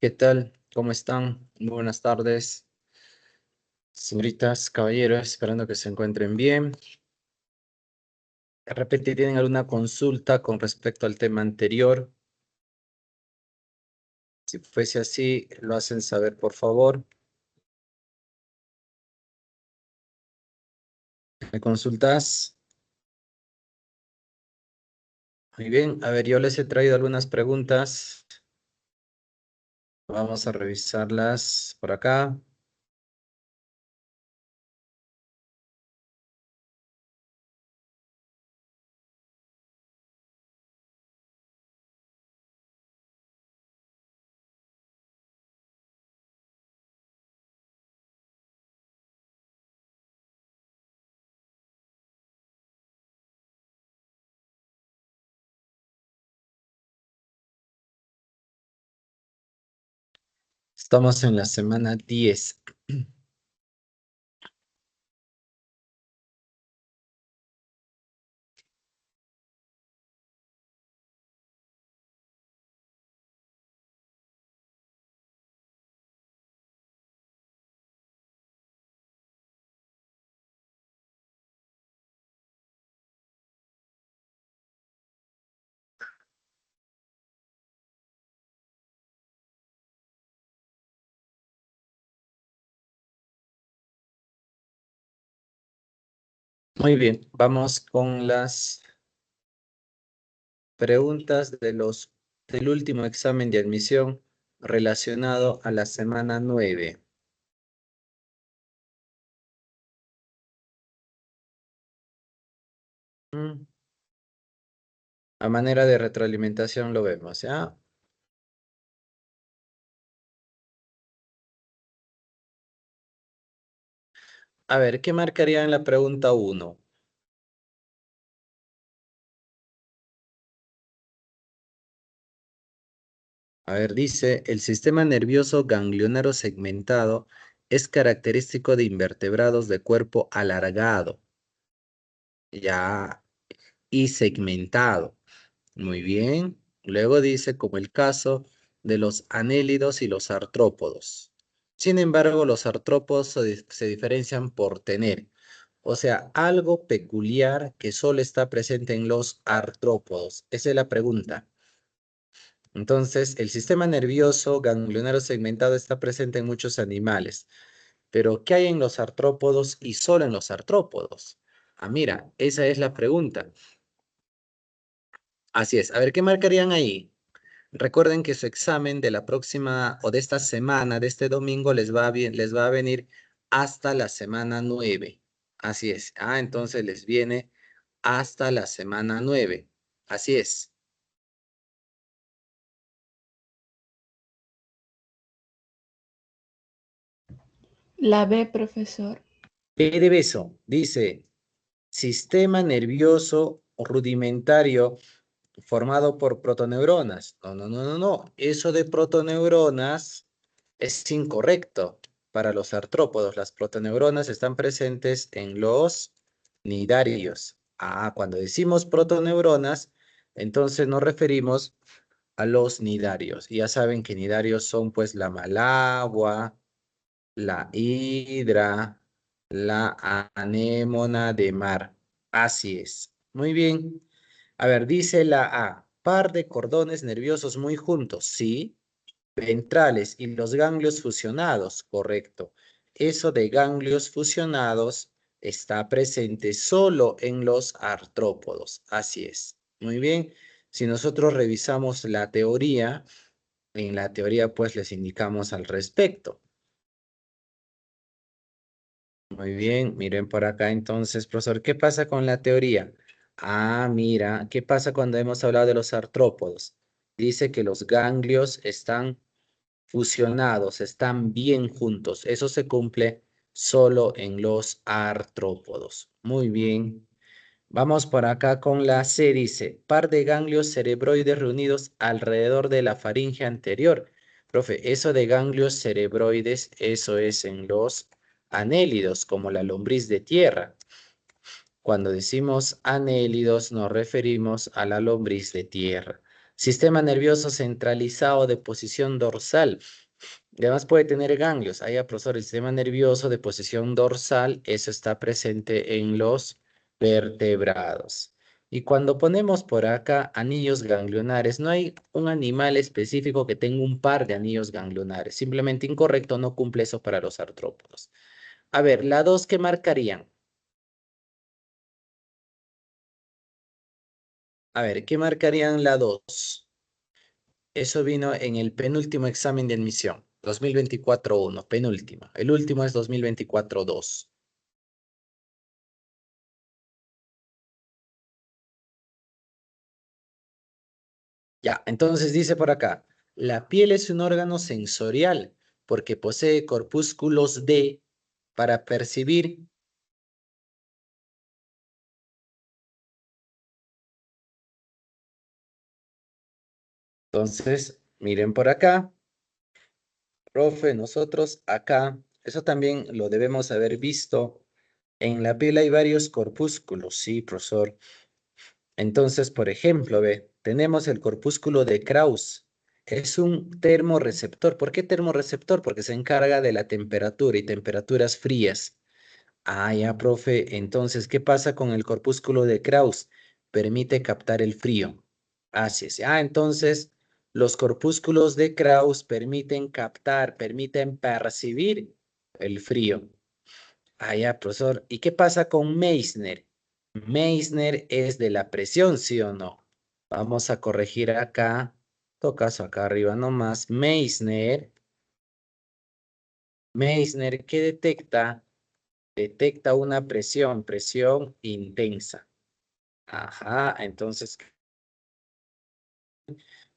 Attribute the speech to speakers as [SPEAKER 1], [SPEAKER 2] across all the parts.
[SPEAKER 1] ¿Qué tal? ¿Cómo están? Muy buenas tardes, señoritas, caballeros, esperando que se encuentren bien. De repente tienen alguna consulta con respecto al tema anterior. Si fuese así, lo hacen saber, por favor. ¿Me consultas? Muy bien. A ver, yo les he traído algunas preguntas. Vamos a revisarlas por acá. Estamos en la semana 10. Muy bien, vamos con las preguntas del último examen de admisión relacionado a la semana 9. A manera de retroalimentación lo vemos, ¿ya? A ver, ¿qué marcaría en la pregunta 1? A ver, dice, el sistema nervioso ganglionario segmentado es característico de invertebrados de cuerpo alargado, ya, y segmentado. Muy bien. Luego dice, como el caso de los anélidos y los artrópodos. Sin embargo, los artrópodos se diferencian por tener, o sea, algo peculiar que solo está presente en los artrópodos. Esa es la pregunta. Entonces, el sistema nervioso ganglionario segmentado está presente en muchos animales, pero ¿qué hay en los artrópodos y solo en los artrópodos? Ah, mira, esa es la pregunta. Así es. A ver, ¿qué marcarían ahí? Recuerden que su examen de la próxima o de esta semana, de este domingo, les va a venir hasta la semana 9. Así es. Ah, entonces les viene hasta la semana 9. Así es.
[SPEAKER 2] La B, profesor.
[SPEAKER 1] B de beso, dice, sistema nervioso rudimentario formado por protoneuronas. No, no, no, no, no. Eso de protoneuronas es incorrecto. Para los artrópodos, las protoneuronas están presentes en los nidarios. Ah, cuando decimos protoneuronas, entonces nos referimos a los nidarios. Y ya saben que nidarios son pues la malagua, la hidra, la anémona de mar. Así es. Muy bien. A ver, dice la A, par de cordones nerviosos muy juntos, sí. Ventrales y los ganglios fusionados, correcto. Eso de ganglios fusionados está presente solo en los artrópodos, así es. Muy bien. Si nosotros revisamos la teoría, en la teoría pues les indicamos al respecto. Muy bien, miren por acá entonces, profesor, ¿qué pasa con la teoría? Ah, mira, ¿qué pasa cuando hemos hablado de los artrópodos? Dice que los ganglios están fusionados, están bien juntos. Eso se cumple solo en los artrópodos. Muy bien. Vamos por acá con la C, dice, par de ganglios cerebroides reunidos alrededor de la faringe anterior. Profe, eso de ganglios cerebroides, eso es en los anélidos, como la lombriz de tierra. Cuando decimos anélidos, nos referimos a la lombriz de tierra. Sistema nervioso centralizado de posición dorsal. Además puede tener ganglios. Ahí, profesor, el sistema nervioso de posición dorsal, eso está presente en los vertebrados. Y cuando ponemos por acá anillos ganglionares, no hay un animal específico que tenga un par de anillos ganglionares. Simplemente incorrecto, no cumple eso para los artrópodos. A ver, la 2, ¿qué marcarían? A ver, ¿qué marcarían la 2? Eso vino en el penúltimo examen de admisión, 2024-1, penúltimo. El último es 2024-2. Ya, entonces dice por acá, la piel es un órgano sensorial porque posee corpúsculos D para percibir. Entonces, miren por acá, profe, nosotros acá, eso también lo debemos haber visto. En la piel hay varios corpúsculos, sí, profesor. Entonces, por ejemplo, ve, tenemos el corpúsculo de Krauss. Es un termorreceptor. ¿Por qué termorreceptor? Porque se encarga de la temperatura y temperaturas frías. Ah, ya, profe. Entonces, ¿qué pasa con el corpúsculo de Krauss? Permite captar el frío. Así es. Ah, entonces, los corpúsculos de Krauss permiten captar, permiten percibir el frío. Ah, ya, profesor. ¿Y qué pasa con Meissner? Meissner es de la presión, ¿sí o no? Vamos a corregir acá. En todo caso, acá arriba nomás. Meissner, ¿qué detecta? Detecta una presión intensa. Ajá, entonces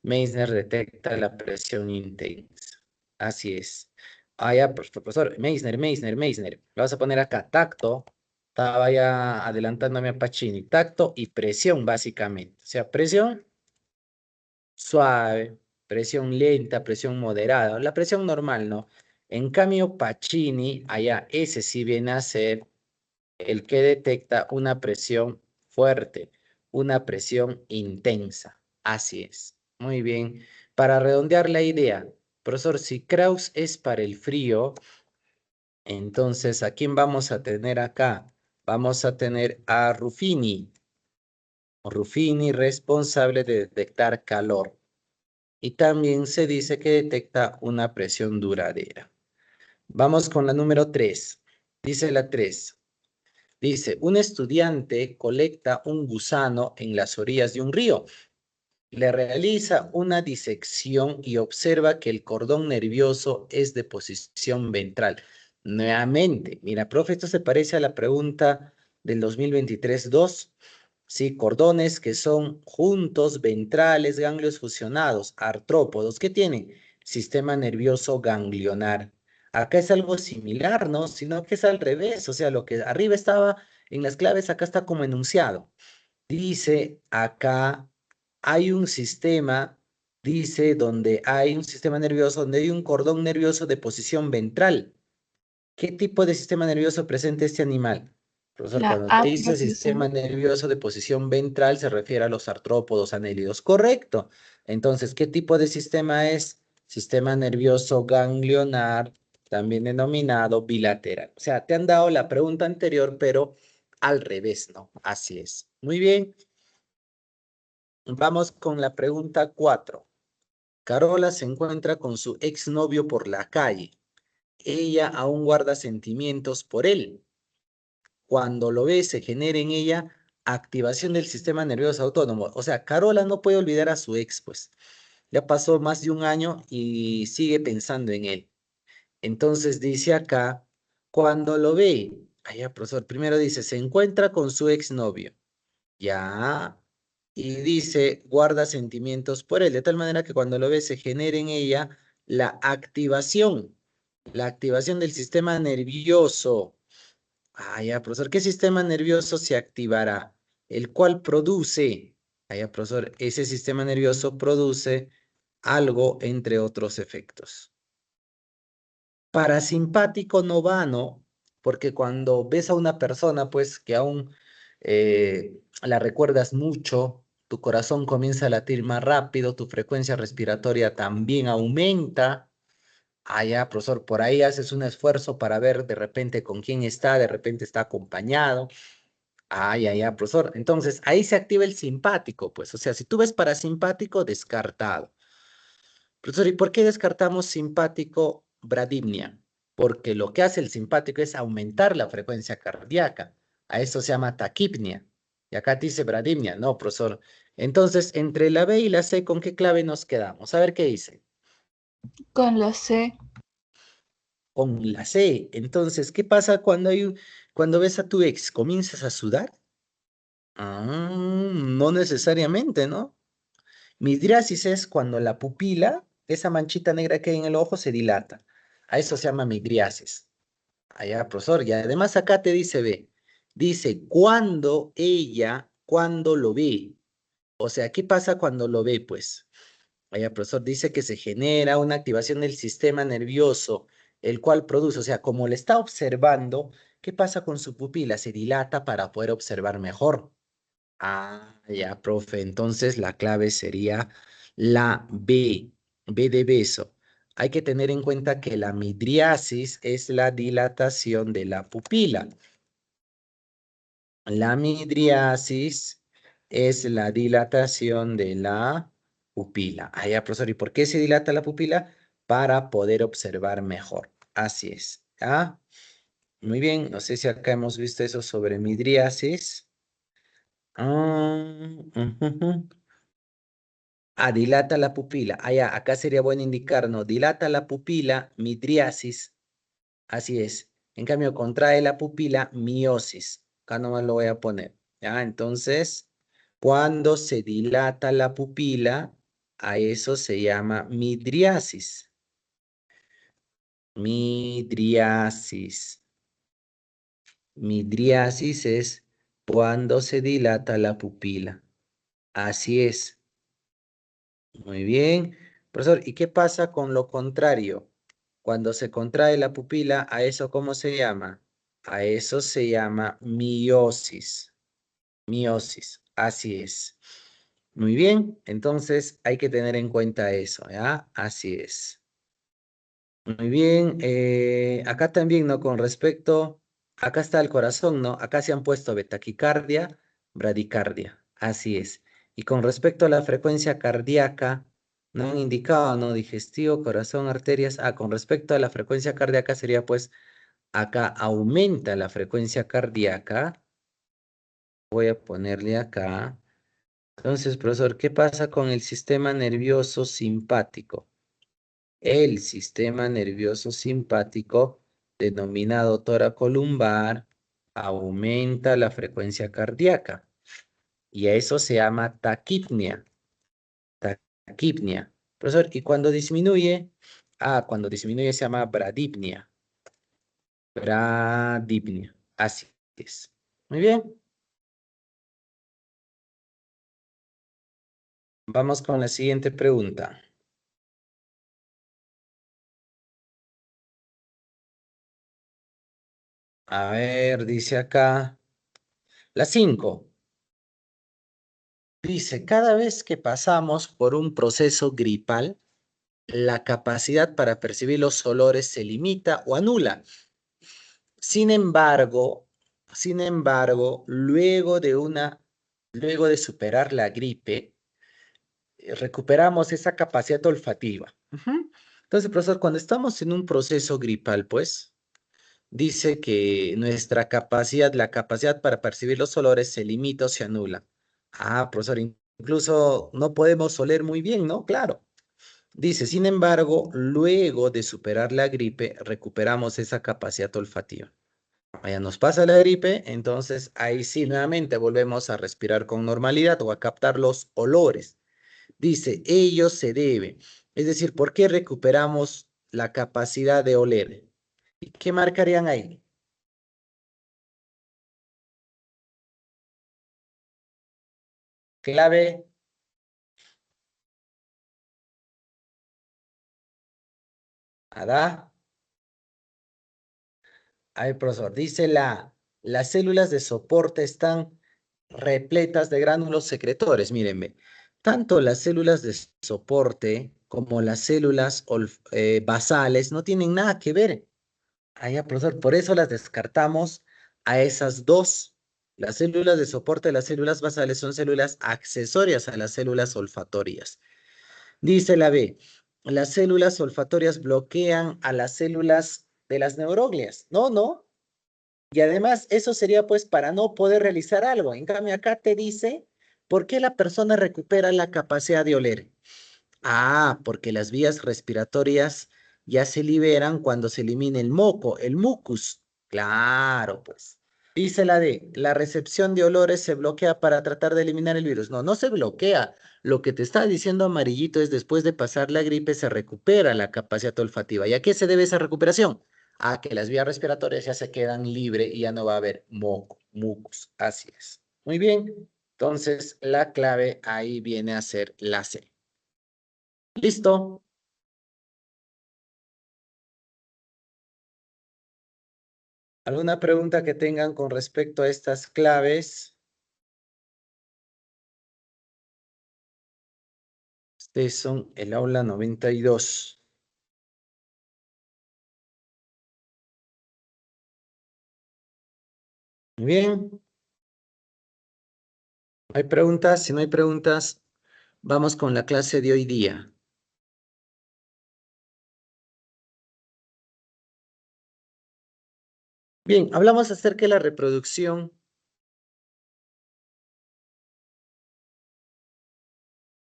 [SPEAKER 1] Meissner detecta la presión intensa. Así es. Ah, ya, profesor, Meissner. Le vas a poner acá tacto. Estaba ya adelantándome a Pacini. Tacto y presión, básicamente. O sea, presión suave, presión lenta, presión moderada. La presión normal, ¿no? En cambio, Pacini, allá, ese sí viene a ser el que detecta una presión fuerte, una presión intensa. Así es. Muy bien. Para redondear la idea, profesor, si Krauss es para el frío, entonces, ¿a quién vamos a tener acá? Vamos a tener a Ruffini. Ruffini responsable de detectar calor. Y también se dice que detecta una presión duradera. Vamos con la número 3. Dice la 3. Dice, un estudiante colecta un gusano en las orillas de un río. Le realiza una disección y observa que el cordón nervioso es de posición ventral. Nuevamente, mira, profe, esto se parece a la pregunta del 2023-2. Sí, cordones que son juntos, ventrales, ganglios fusionados, artrópodos. ¿Qué tienen? Sistema nervioso ganglionar. Acá es algo similar, ¿no? Sino que es al revés. O sea, lo que arriba estaba en las claves, acá está como enunciado. Dice acá, hay un sistema, dice donde hay un sistema nervioso, donde hay un cordón nervioso de posición ventral. ¿Qué tipo de sistema nervioso presenta este animal? Profesor,
[SPEAKER 2] La
[SPEAKER 1] cuando te
[SPEAKER 2] A,
[SPEAKER 1] dice
[SPEAKER 2] profesor.
[SPEAKER 1] sistema nervioso de posición ventral, se refiere a los artrópodos anélidos. Correcto. Entonces, ¿qué tipo de sistema es? Sistema nervioso ganglionar, también denominado bilateral. O sea, te han dado la pregunta anterior, pero al revés, ¿no? Así es. Muy bien. Vamos con la pregunta 4. Carola se encuentra con su exnovio por la calle. Ella aún guarda sentimientos por él. Cuando lo ve, se genera en ella activación del sistema nervioso autónomo. O sea, Carola no puede olvidar a su ex, pues. Ya pasó más de un año y sigue pensando en él. Entonces dice acá, cuando lo ve, allá, profesor, primero dice, se encuentra con su exnovio. Ya. Y dice, guarda sentimientos por él, de tal manera que cuando lo ve se genera en ella la activación del sistema nervioso. Ah, ya, profesor, ¿qué sistema nervioso se activará? El cual produce, ah, ya, profesor, ese sistema nervioso produce algo entre otros efectos. Parasimpático no va, ¿no? Porque cuando ves a una persona, pues, que aún la recuerdas mucho, tu corazón comienza a latir más rápido, tu frecuencia respiratoria también aumenta. Ah, ya, profesor, por ahí haces un esfuerzo para ver de repente con quién está, de repente está acompañado. Ah, ya, profesor. Entonces, ahí se activa el simpático, pues. O sea, si tú ves parasimpático, descartado. Profesor, ¿y por qué descartamos simpático bradimnia? Porque lo que hace el simpático es aumentar la frecuencia cardíaca. A eso se llama taquipnia. Y acá dice bradimnia. No, profesor. Entonces, entre la B y la C, ¿con qué clave nos quedamos? A ver qué dice.
[SPEAKER 2] Con la C.
[SPEAKER 1] Con la C. Entonces, ¿qué pasa cuando ves a tu ex? ¿Comienzas a sudar? Ah, no necesariamente, ¿no? Midriasis es cuando la pupila, esa manchita negra que hay en el ojo, se dilata. A eso se llama midriasis. Allá, profesor. Y además acá te dice, ve, dice, cuando lo ve. O sea, ¿qué pasa cuando lo ve? Pues, allá, profesor, dice que se genera una activación del sistema nervioso, el cual produce, o sea, como le está observando, ¿qué pasa con su pupila? Se dilata para poder observar mejor. Ah, ya, profe. Entonces la clave sería la B, B de beso. Hay que tener en cuenta que la midriasis es la dilatación de la pupila. La midriasis es la dilatación de la pupila. Ah, ya, profesor. ¿Y por qué se dilata la pupila? Para poder observar mejor. Así es. ¿Ah? Muy bien. No sé si acá hemos visto eso sobre midriasis. Ujú. Ah, dilata la pupila. Ah, ya, acá sería bueno indicar, ¿no? Dilata la pupila, midriasis. Así es. En cambio, contrae la pupila, miosis. Acá nomás lo voy a poner. ¿Ya? Entonces, cuando se dilata la pupila, a eso se llama midriasis. Midriasis. Midriasis es cuando se dilata la pupila. Así es. Muy bien. Profesor, ¿y qué pasa con lo contrario? Cuando se contrae la pupila, ¿a eso cómo se llama? A eso se llama miosis. Miosis, así es. Muy bien, entonces hay que tener en cuenta eso, ¿ya? Así es. Muy bien, acá también, ¿no? Con respecto, acá está el corazón, ¿no? Acá se han puesto betaquicardia, bradicardia, así es. Y con respecto a la frecuencia cardíaca, no han indicado, ¿no? Digestivo, corazón, arterias. Ah, con respecto a la frecuencia cardíaca sería pues, acá aumenta la frecuencia cardíaca. Voy a ponerle acá. Entonces, profesor, ¿qué pasa con el sistema nervioso simpático? El sistema nervioso simpático, denominado toracolumbar, aumenta la frecuencia cardíaca y a eso se llama taquipnia. Taquipnia. Profesor, ¿y cuando disminuye? Ah, cuando disminuye se llama bradipnia. Bradipnia. Así es. Muy bien. Vamos con la siguiente pregunta. A ver, dice acá. La 5. Dice, cada vez que pasamos por un proceso gripal, la capacidad para percibir los olores se limita o anula. Sin embargo, luego de superar la gripe, recuperamos esa capacidad olfativa. Ujú. Entonces, profesor, cuando estamos en un proceso gripal, pues, dice que nuestra capacidad, la capacidad para percibir los olores se limita o se anula. Ah, profesor, incluso no podemos oler muy bien, ¿no? Claro. Dice, sin embargo, luego de superar la gripe, recuperamos esa capacidad olfativa. Vaya, nos pasa la gripe, entonces ahí sí nuevamente volvemos a respirar con normalidad o a captar los olores. Dice, ello se debe. Es decir, ¿por qué recuperamos la capacidad de oler? ¿Y qué marcarían ahí? Clave, Adá. Ahí, profesor, dice las células de soporte están repletas de gránulos secretores, mírenme. Tanto las células de soporte como las células basales no tienen nada que ver. Ah, ya, profesor, por eso las descartamos a esas dos. Las células de soporte de las células basales son células accesorias a las células olfatorias. Dice la B, las células olfatorias bloquean a las células de las neuroglias. No, no. Y además, eso sería pues para no poder realizar algo. En cambio, acá te dice, ¿por qué la persona recupera la capacidad de oler? Ah, porque las vías respiratorias ya se liberan cuando se elimina el moco, el mucus. Claro, pues. Dice la D, la recepción de olores se bloquea para tratar de eliminar el virus. No, no se bloquea. Lo que te está diciendo amarillito es después de pasar la gripe se recupera la capacidad olfativa. ¿Y a qué se debe esa recuperación? A que las vías respiratorias ya se quedan libres y ya no va a haber moco, mucus. Así es. Muy bien. Entonces, la clave ahí viene a ser la C. ¿Listo? ¿Alguna pregunta que tengan con respecto a estas claves? Ustedes son el aula 92. Muy bien. ¿Hay preguntas? Si no hay preguntas, vamos con la clase de hoy día. Bien, hablamos acerca de la reproducción.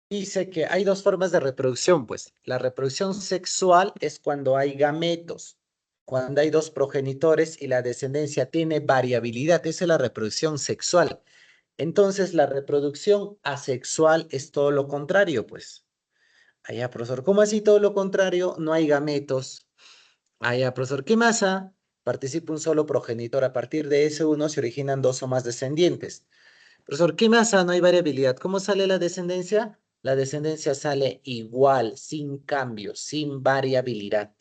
[SPEAKER 1] Dice que hay dos formas de reproducción, pues. La reproducción sexual es cuando hay gametos, cuando hay dos progenitores y la descendencia tiene variabilidad. Esa es la reproducción sexual. Entonces, la reproducción asexual es todo lo contrario, pues. Allá, profesor, ¿cómo así todo lo contrario? No hay gametos. Allá, profesor, ¿qué masa? Participa un solo progenitor. A partir de ese uno se originan dos o más descendientes. Profesor, ¿qué masa? No hay variabilidad. ¿Cómo sale la descendencia? La descendencia sale igual, sin cambios, sin variabilidad.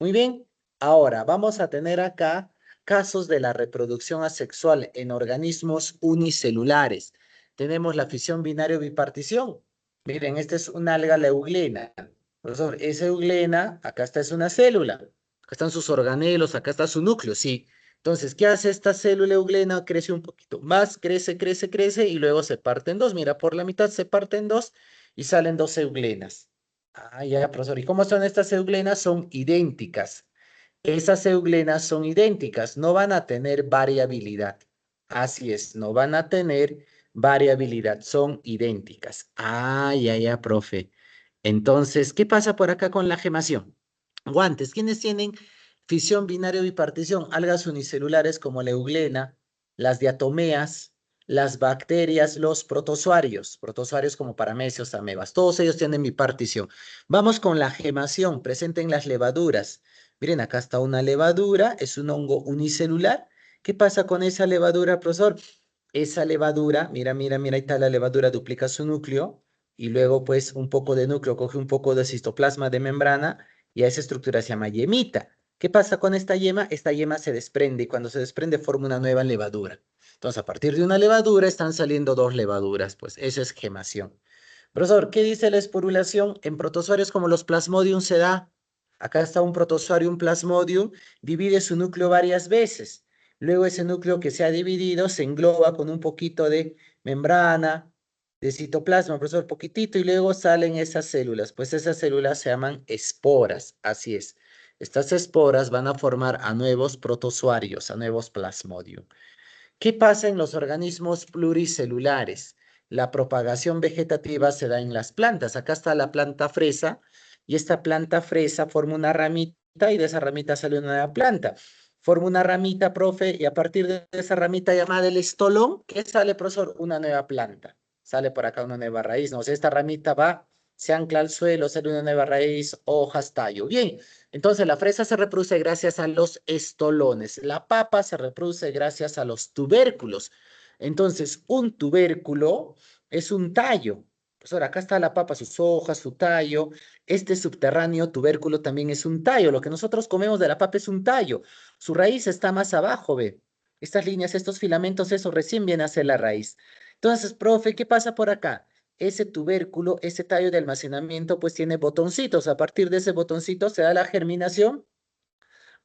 [SPEAKER 1] Muy bien. Ahora, vamos a tener acá casos de la reproducción asexual en organismos unicelulares. Tenemos la fisión binario-bipartición. Miren, esta es una alga, la euglena. Profesor, esa euglena, acá está es una célula. Acá están sus organelos, acá está su núcleo, sí. Entonces, ¿qué hace esta célula euglena? Crece un poquito más, crece, crece, crece y luego se parte en dos. Mira, por la mitad se parte en dos y salen dos euglenas. Ah, ya, profesor. ¿Y cómo son estas euglenas? Son idénticas. Esas euglenas son idénticas, no van a tener variabilidad. Así es, no van a tener variabilidad, son idénticas. Ah, ya, ya, profe. Entonces, ¿qué pasa por acá con la gemación? Guantes, ¿quiénes tienen fisión binario bipartición? Algas unicelulares como la euglena, las diatomeas, las bacterias, los protozoarios, protozoarios como paramecios, amebas, todos ellos tienen bipartición. Vamos con la gemación, presenten las levaduras. Miren, acá está una levadura, es un hongo unicelular. ¿Qué pasa con esa levadura, profesor? Esa levadura, mira, mira, mira, ahí está la levadura, duplica su núcleo y luego pues un poco de núcleo, coge un poco de citoplasma de membrana y a esa estructura se llama yemita. ¿Qué pasa con esta yema? Esta yema se desprende y cuando se desprende forma una nueva levadura. Entonces, a partir de una levadura están saliendo dos levaduras, pues eso es gemación. Profesor, ¿qué dice la esporulación? En protozoarios como los Plasmodium se da. Acá está un protozoario, un Plasmodium, divide su núcleo varias veces. Luego ese núcleo que se ha dividido se engloba con un poquito de membrana, de citoplasma, profesor, poquitito, y luego salen esas células. Pues esas células se llaman esporas, así es. Estas esporas van a formar a nuevos protozoarios, a nuevos Plasmodium. ¿Qué pasa en los organismos pluricelulares? La propagación vegetativa se da en las plantas. Acá está la planta fresa y esta planta fresa forma una ramita y de esa ramita sale una nueva planta. Forma una ramita, profe, y a partir de esa ramita llamada el estolón, ¿qué sale, profesor? Una nueva planta. Sale por acá una nueva raíz. No, o sea, esta ramita va, se ancla al suelo, sale una nueva raíz, hojas, tallo. Bien, entonces, la fresa se reproduce gracias a los estolones. La papa se reproduce gracias a los tubérculos. Entonces, un tubérculo es un tallo. Pues ahora, acá está la papa, sus hojas, su tallo. Este subterráneo tubérculo también es un tallo. Lo que nosotros comemos de la papa es un tallo. Su raíz está más abajo, ve. estas líneas, estos filamentos, eso recién viene a ser la raíz. Entonces, profe, ¿qué pasa por acá? Ese tubérculo, ese tallo de almacenamiento, pues tiene botoncitos. A partir de ese botoncito se da la germinación.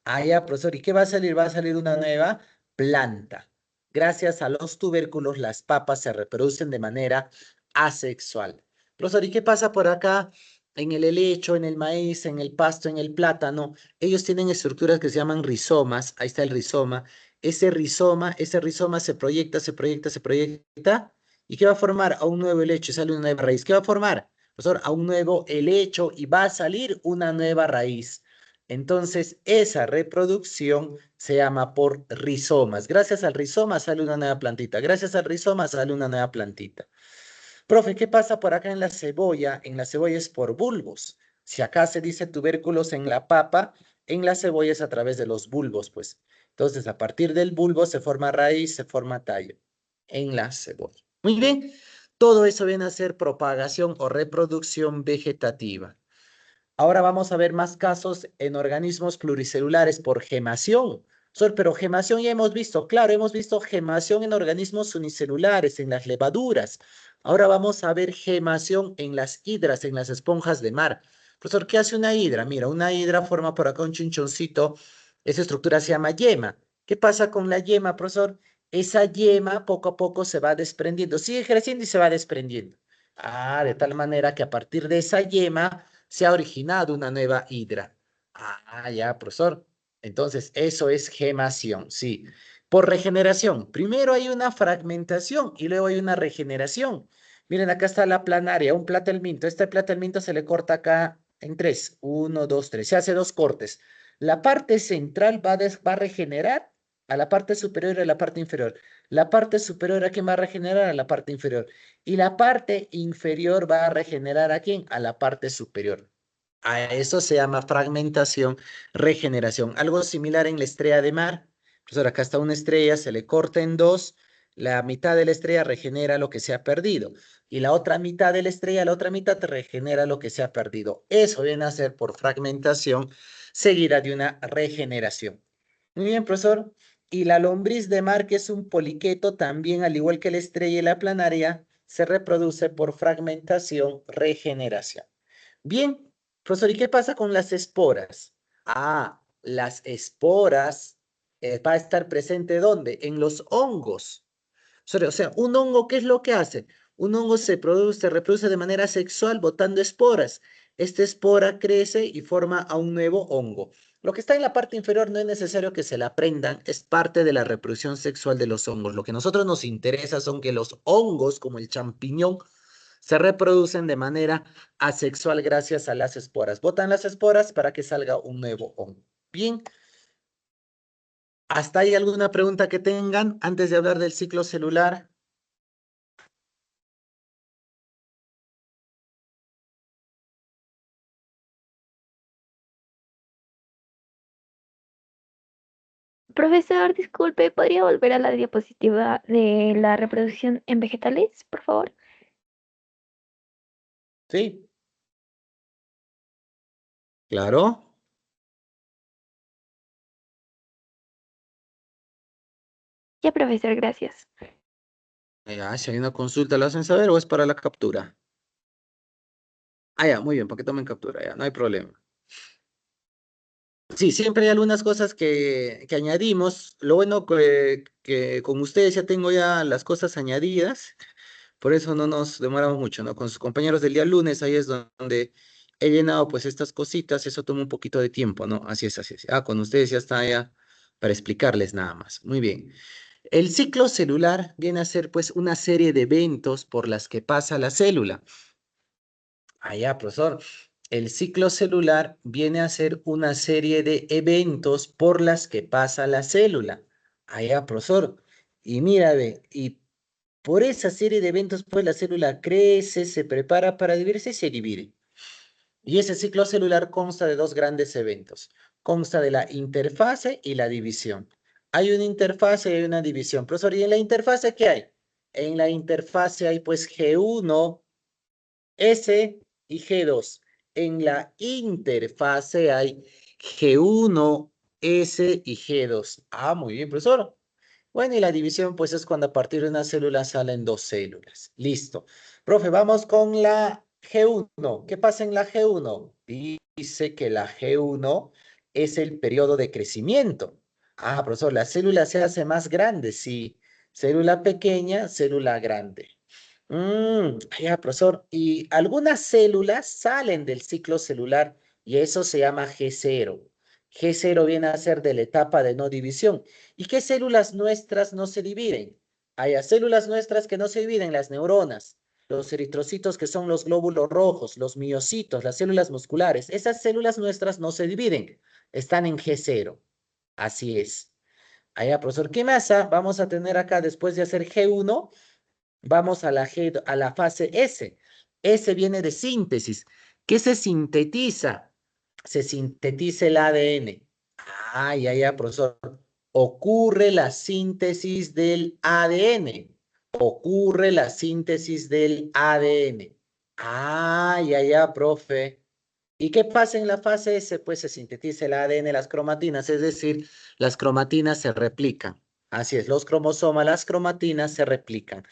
[SPEAKER 1] Ah, ya, profesor, ¿y qué va a salir? Va a salir una nueva planta. Gracias a los tubérculos, las papas se reproducen de manera asexual. Profesor, ¿y qué pasa por acá? En el helecho, en el maíz, en el pasto, en el plátano, ellos tienen estructuras que se llaman rizomas. Ahí está el rizoma. Ese rizoma se proyecta, se proyecta, se proyecta. ¿Y qué va a formar? A un nuevo helecho y sale una nueva raíz. ¿Qué va a formar? Profesor, a un nuevo helecho y va a salir una nueva raíz. Entonces, esa reproducción se llama por rizomas. Gracias al rizoma sale una nueva plantita. Gracias al rizoma sale una nueva plantita. Profe, ¿qué pasa por acá en la cebolla? En la cebolla es por bulbos. Si acá se dice tubérculos en la papa, en la cebolla es a través de los bulbos, pues. Entonces, a partir del bulbo se forma raíz, se forma tallo en la cebolla. Muy bien. Todo eso viene a ser propagación o reproducción vegetativa. Ahora vamos a ver más casos en organismos pluricelulares por gemación. Pero gemación ya hemos visto, claro, hemos visto gemación en organismos unicelulares, en las levaduras. Ahora vamos a ver gemación en las hidras, en las esponjas de mar. Profesor, ¿qué hace una hidra? Mira, una hidra forma por acá un chinchoncito. Esa estructura se llama yema. ¿Qué pasa con la yema, profesor? Esa yema poco a poco se va desprendiendo, sigue creciendo y se va desprendiendo. Ah, de tal manera que a partir de esa yema se ha originado una nueva hidra. Ah, ya, profesor. Entonces, eso es gemación, sí. Por regeneración, primero hay una fragmentación y luego hay una regeneración. Miren, acá está la planaria, un platelminto. Este platelminto se le corta acá en tres. Uno, dos, tres. Se hace dos cortes. La parte central va a regenerar a la parte superior y a la parte inferior. La parte superior a quién va a regenerar a la parte inferior. Y la parte inferior va a regenerar a quién? A la parte superior. A eso se llama fragmentación, regeneración. Algo similar en la estrella de mar. Profesor, acá está una estrella, se le corta en dos. La mitad de la estrella regenera lo que se ha perdido. Y la otra mitad de la estrella, la otra mitad regenera lo que se ha perdido. Eso viene a ser por fragmentación seguida de una regeneración. Muy bien, profesor. Y la lombriz de mar, que es un poliqueto, también, al igual que la estrella y la planaria, se reproduce por fragmentación, regeneración. Bien, profesor, ¿y qué pasa con las esporas? Ah, las esporas va a estar presente ¿dónde? En los hongos. O sea, un hongo, ¿qué es lo que hace? Un hongo se reproduce de manera sexual botando esporas. Esta espora crece y forma a un nuevo hongo. Lo que está en la parte inferior no es necesario que se la aprendan, es parte de la reproducción sexual de los hongos. Lo que a nosotros nos interesa son que los hongos, como el champiñón, se reproducen de manera asexual gracias a las esporas. Botan las esporas para que salga un nuevo hongo. Bien, ¿hasta ahí alguna pregunta que tengan antes de hablar del ciclo celular?
[SPEAKER 2] Profesor, disculpe, ¿podría volver a la diapositiva de la reproducción en vegetales, por favor?
[SPEAKER 1] Sí, claro.
[SPEAKER 2] Ya, profesor, gracias.
[SPEAKER 1] Ya, si hay una consulta, ¿lo hacen saber o es para la captura? Ah, ya, muy bien, para que tomen captura, ya, no hay problema. Sí, siempre hay algunas cosas que añadimos. Lo bueno que con ustedes ya tengo ya las cosas añadidas, por eso no nos demoramos mucho, ¿no? Con sus compañeros del día lunes, ahí es donde he llenado pues estas cositas, eso toma un poquito de tiempo, ¿no? Así es, así es. Ah, con ustedes ya está ya para explicarles nada más. Muy bien. El ciclo celular viene a ser pues una serie de eventos por las que pasa la célula. Allá, profesor. El ciclo celular viene a ser una serie de eventos por las que pasa la célula. Allá, profesor. Y mira, ve, y por esa serie de eventos, pues la célula crece, se prepara para dividirse y se divide. Y ese ciclo celular consta de dos grandes eventos. Consta de la interfase y la división. Hay una interfase y hay una división. Profesor, ¿y en la interfase qué hay? En la interfase hay pues G1, S y G2. En la interfase hay G1, S y G2. Ah, muy bien, profesor. Bueno, y la división, pues es cuando a partir de una célula salen dos células. Listo. Profe, vamos con la G1. ¿Qué pasa en la G1? Dice que la G1 es el periodo de crecimiento. Ah, profesor, la célula se hace más grande, sí. Célula pequeña, célula grande. Ya, profesor. Y algunas células salen del ciclo celular y eso se llama G0. G0 viene a ser de la etapa de no división. ¿Y qué células nuestras no se dividen? Hay células nuestras que no se dividen, las neuronas, los eritrocitos que son los glóbulos rojos, los miocitos, las células musculares. Esas células nuestras no se dividen, están en G0. Así es. Allá, profesor, ¿qué masa vamos a tener acá después de hacer G1? Vamos a a la fase S. S viene de síntesis. ¿Qué se sintetiza? Se sintetiza el ADN. Ya, profesor. Ocurre la síntesis del ADN. Ocurre la síntesis del ADN. Ya, profe. ¿Y qué pasa en la fase S? Pues se sintetiza el ADN, las cromatinas, es decir, las cromatinas se replican. Así es, los cromosomas, las cromatinas se replican.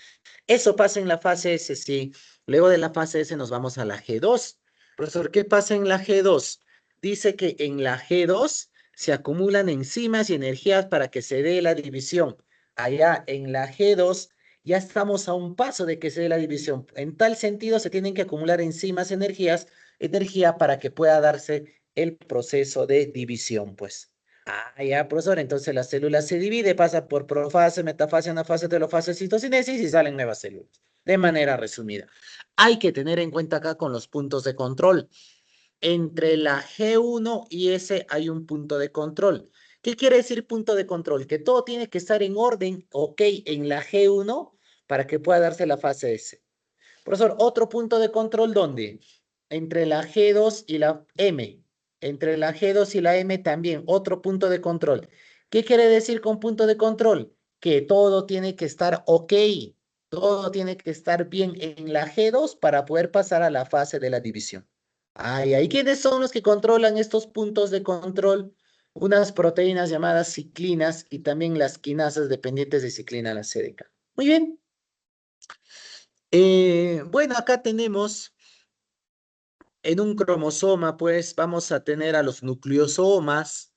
[SPEAKER 1] Eso pasa en la fase S, sí. Luego de la fase S nos vamos a la G2. Profesor, ¿qué pasa en la G2? Dice que en la G2 se acumulan enzimas y energías para que se dé la división. Allá en la G2 ya estamos a un paso de que se dé la división. En tal sentido, se tienen que acumular enzimas, energía para que pueda darse el proceso de división, pues. Ya, profesor, entonces la célula se divide, pasa por profase, metafase, anafase, telofase, citocinesis y salen nuevas células. De manera resumida. Hay que tener en cuenta acá con los puntos de control. Entre la G1 y S hay un punto de control. ¿Qué quiere decir punto de control? Que todo tiene que estar en orden, ok, en la G1 para que pueda darse la fase S. Profesor, otro punto de control, ¿dónde? Entre la G2 y la M. Entre la G2 y la M también, otro punto de control. ¿Qué quiere decir con punto de control? Que todo tiene que estar ok. Todo tiene que estar bien en la G2 para poder pasar a la fase de la división. ¿Y quiénes son los que controlan estos puntos de control? Unas proteínas llamadas ciclinas y también las quinasas dependientes de ciclina, la CDK. Muy bien. Bueno, acá tenemos en un cromosoma, pues vamos a tener a los nucleosomas.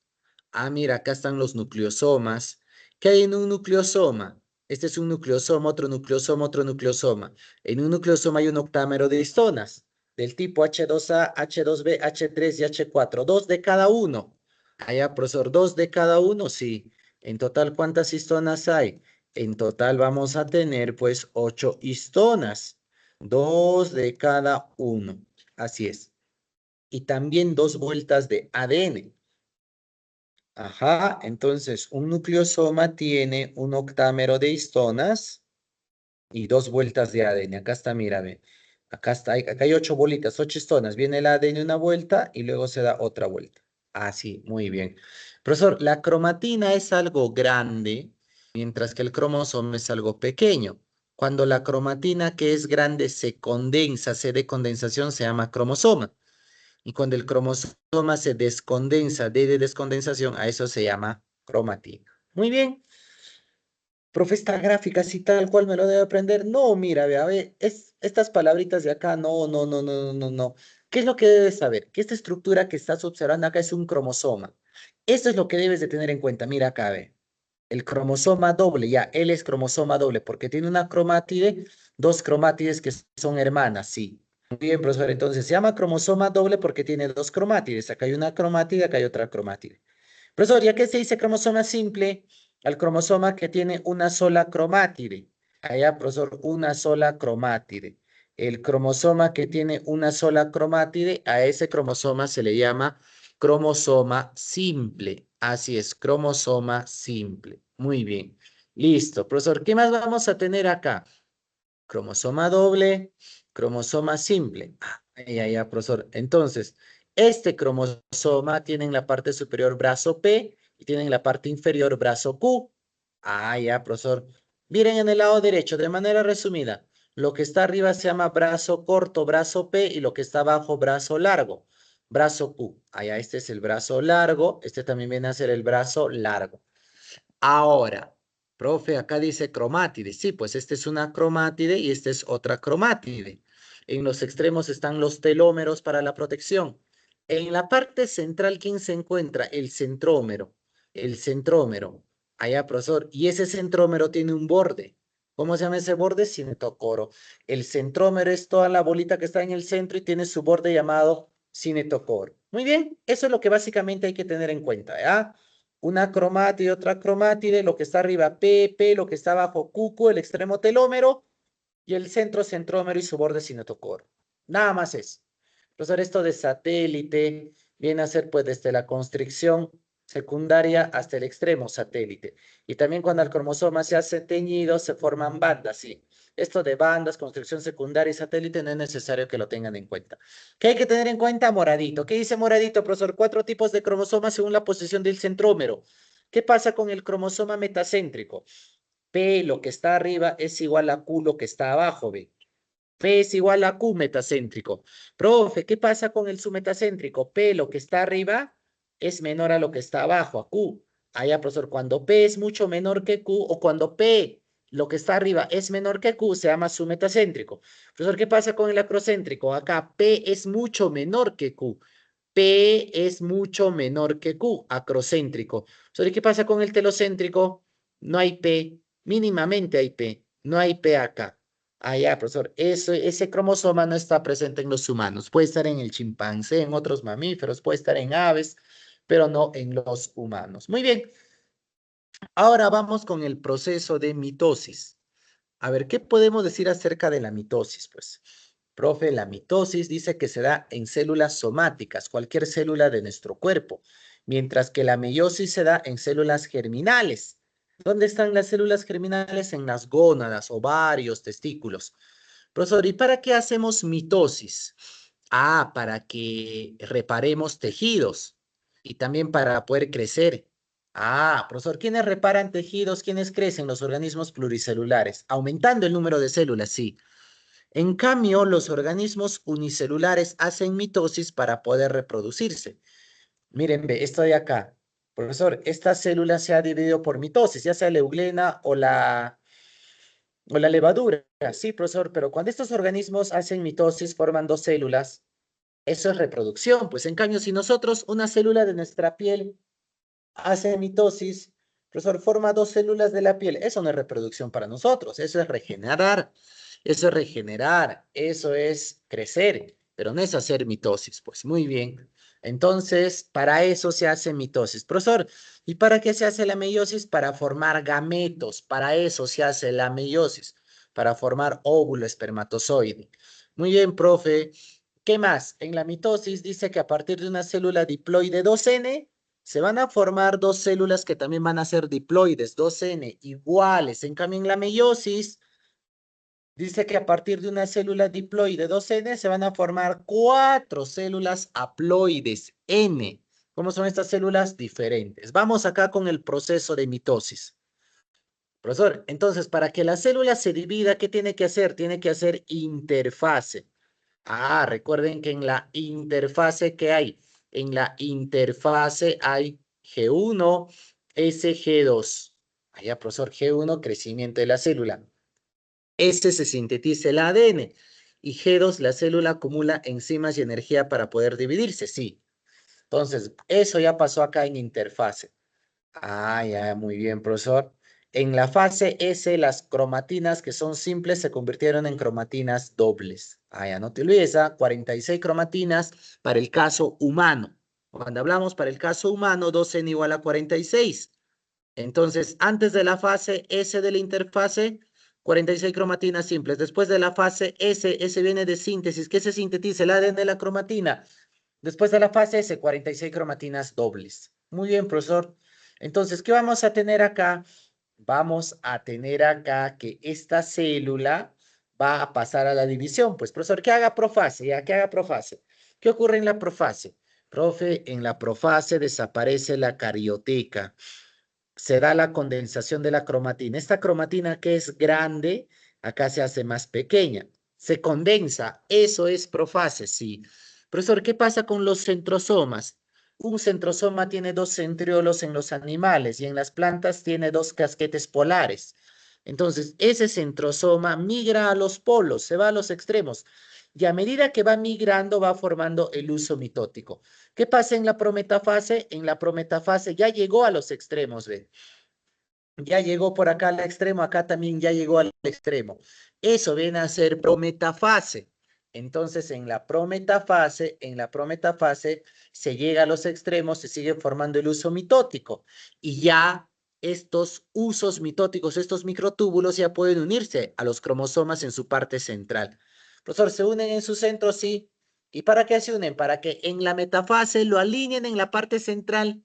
[SPEAKER 1] Mira, acá están los nucleosomas. ¿Qué hay en un nucleosoma? Este es un nucleosoma, otro nucleosoma, otro nucleosoma. En un nucleosoma hay un octámero de histonas del tipo H2A, H2B, H3 y H4. Dos de cada uno. Profesor, dos de cada uno, sí. En total, ¿cuántas histonas hay? En total vamos a tener, pues, 8 histonas. Dos de cada uno. Así es. Y también dos vueltas de ADN. Entonces un nucleosoma tiene un octámero de histonas y dos vueltas de ADN. Acá está, mira, ve. Acá hay 8 bolitas, 8 histonas. Viene el ADN una vuelta y luego se da otra vuelta. Sí, muy bien. Profesor, la cromatina es algo grande, mientras que el cromosoma es algo pequeño. Cuando la cromatina que es grande se condensa, se de condensación, se llama cromosoma. Y cuando el cromosoma se descondensa, de descondensación, a eso se llama cromatina. Muy bien. Profe, esta gráfica así tal cual me lo debe aprender. No, mira, ve, a ver, estas palabritas de acá, no, no, no, no, no, no. ¿Qué es lo que debes saber? Que esta estructura que estás observando acá es un cromosoma. Esto es lo que debes de tener en cuenta. Mira acá, ve. El cromosoma doble, ya, él es cromosoma doble porque tiene una cromátide, dos cromátides que son hermanas, sí. Muy bien, profesor. Entonces se llama cromosoma doble porque tiene dos cromátides. Acá hay una cromátide, acá hay otra cromátide. Profesor, ¿ya qué se dice cromosoma simple? Al cromosoma que tiene una sola cromátide. Allá, profesor, una sola cromátide. El cromosoma que tiene una sola cromátide, a ese cromosoma se le llama cromosoma simple. Así es, cromosoma simple. Muy bien. Listo, profesor. ¿Qué más vamos a tener acá? Cromosoma doble, cromosoma simple. Ya, profesor. Entonces, este cromosoma tiene en la parte superior brazo P y tiene en la parte inferior brazo Q. Ya, profesor. Miren en el lado derecho, de manera resumida, lo que está arriba se llama brazo corto, brazo P, y lo que está abajo, brazo largo, brazo Q. Ya, este es el brazo largo, este también viene a ser el brazo largo. Ahora, Profe, acá dice cromátide. Sí, pues esta es una cromátide y esta es otra cromátide. En los extremos están los telómeros para la protección. En la parte central, ¿quién se encuentra? El centrómero. El centrómero. Allá, profesor. Y ese centrómero tiene un borde. ¿Cómo se llama ese borde? Cinetocoro. El centrómero es toda la bolita que está en el centro y tiene su borde llamado cinetocoro. Muy bien, eso es lo que básicamente hay que tener en cuenta, ¿ya? Una cromátide, otra cromátide, lo que está arriba PP, lo que está abajo cuco, el extremo telómero y el centro centrómero y su borde cinetocoro. Nada más eso. Profesor, esto de satélite viene a ser pues desde la constricción secundaria hasta el extremo satélite. Y también cuando el cromosoma se hace teñido, se forman bandas, sí. Esto de bandas, constricción secundaria y satélite no es necesario que lo tengan en cuenta. ¿Qué hay que tener en cuenta? Moradito. ¿Qué dice moradito, profesor? 4 tipos de cromosomas según la posición del centrómero. ¿Qué pasa con el cromosoma metacéntrico? P, lo que está arriba, es igual a Q, lo que está abajo, ¿ve? P es igual a Q metacéntrico. Profe, ¿qué pasa con el submetacéntrico? P, lo que está arriba, es menor a lo que está abajo, a Q. Allá, profesor, cuando P es mucho menor que Q o cuando P, lo que está arriba, es menor que Q, se llama submetacéntrico. Profesor, ¿qué pasa con el acrocéntrico? Acá P es mucho menor que Q. P es mucho menor que Q, acrocéntrico. Profesor, ¿y qué pasa con el telocéntrico? No hay P, mínimamente hay P, no hay P acá. Ah, ya, profesor, ese cromosoma no está presente en los humanos. Puede estar en el chimpancé, en otros mamíferos, puede estar en aves, pero no en los humanos. Muy bien, ahora vamos con el proceso de mitosis. A ver, ¿qué podemos decir acerca de la mitosis? Pues, profe, la mitosis dice que se da en células somáticas, cualquier célula de nuestro cuerpo, mientras que la meiosis se da en células germinales. ¿Dónde están las células germinales? En las gónadas, ovarios, testículos. Profesor, ¿y para qué hacemos mitosis? Ah, para que reparemos tejidos y también para poder crecer. Ah, profesor, ¿quiénes reparan tejidos? ¿Quiénes crecen? Los organismos pluricelulares, aumentando el número de células, sí. En cambio, los organismos unicelulares hacen mitosis para poder reproducirse. Miren, ve, esto de acá. Profesor, esta célula se ha dividido por mitosis, ya sea la euglena o la levadura. Sí, profesor, pero cuando estos organismos hacen mitosis, forman dos células. Eso es reproducción. Pues en cambio, si nosotros, una célula de nuestra piel hace mitosis, profesor, forma dos células de la piel. Eso no es reproducción para nosotros, eso es regenerar. Eso es regenerar, eso es crecer, pero no es hacer mitosis. Pues muy bien. Entonces, para eso se hace mitosis. Profesor, ¿y para qué se hace la meiosis? Para formar gametos. Para eso se hace la meiosis, para formar óvulo espermatozoide. Muy bien, profe. ¿Qué más? En la mitosis dice que a partir de una célula diploide 2N se van a formar dos células que también van a ser diploides 2N iguales. En cambio, en la meiosis dice que a partir de una célula diploide 2N se van a formar cuatro células haploides N. ¿Cómo son estas células? Diferentes. Vamos acá con el proceso de mitosis. Profesor, entonces, para que la célula se divida, ¿qué tiene que hacer? Tiene que hacer interfase. Ah, recuerden que en la interfase, ¿qué hay? En la interfase hay G1, SG2. Allá, profesor, G1, crecimiento de la célula. S se sintetiza el ADN. Y G2, la célula acumula enzimas y energía para poder dividirse, sí. Entonces, eso ya pasó acá en interfase. Ah, ya, muy bien, profesor. En la fase S, las cromatinas que son simples se convirtieron en cromatinas dobles. Ah, ya, no te olvides, 46 cromatinas para el caso humano. Cuando hablamos para el caso humano, 2n igual a 46. Entonces, antes de la fase S de la interfase, 46 cromatinas simples. Después de la fase S viene de síntesis. ¿Qué se sintetiza? El ADN de la cromatina. Después de la fase S, 46 cromatinas dobles. Muy bien, profesor. Entonces, ¿qué vamos a tener acá? Vamos a tener acá que esta célula va a pasar a la división. Pues, profesor, que haga profase, ya que haga profase. ¿Qué ocurre en la profase? Profe, en la profase desaparece la carioteca. Se da la condensación de la cromatina. Esta cromatina que es grande, acá se hace más pequeña. Se condensa. Eso es profase, sí. Profesor, ¿qué pasa con los centrosomas? un centrosoma tiene dos centriolos en los animales y en las plantas tiene dos casquetes polares. Entonces, ese centrosoma migra a los polos, se va a los extremos. Y a medida que va migrando, va formando el uso mitótico. ¿Qué pasa en la prometafase? En la prometafase ya llegó a los extremos, ¿ve? Ya llegó por acá al extremo, acá también ya llegó al extremo. Eso viene a ser prometafase. Entonces, en la prometafase se llega a los extremos, se sigue formando el uso mitótico. Y ya estos usos mitóticos, estos microtúbulos ya pueden unirse a los cromosomas en su parte central. Profesor, ¿se unen en su centro? Sí. ¿Y para qué se unen? Para que en la metafase lo alineen en la parte central.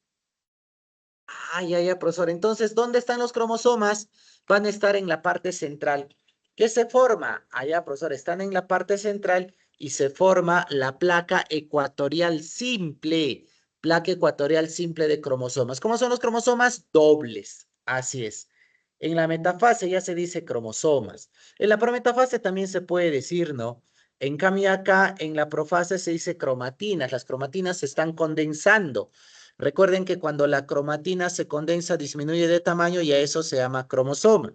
[SPEAKER 1] Ya, profesor. Entonces, ¿dónde están los cromosomas? Van a estar en la parte central. ¿Qué se forma? Allá, profesor, están en la parte central y se forma la placa ecuatorial simple. Placa ecuatorial simple de cromosomas. ¿Cómo son los cromosomas? Dobles. Así es. En la metafase ya se dice cromosomas. En la prometafase también se puede decir, ¿no? En cambio acá, en la profase se dice cromatinas. Las cromatinas se están condensando. Recuerden que cuando la cromatina se condensa, disminuye de tamaño y a eso se llama cromosoma.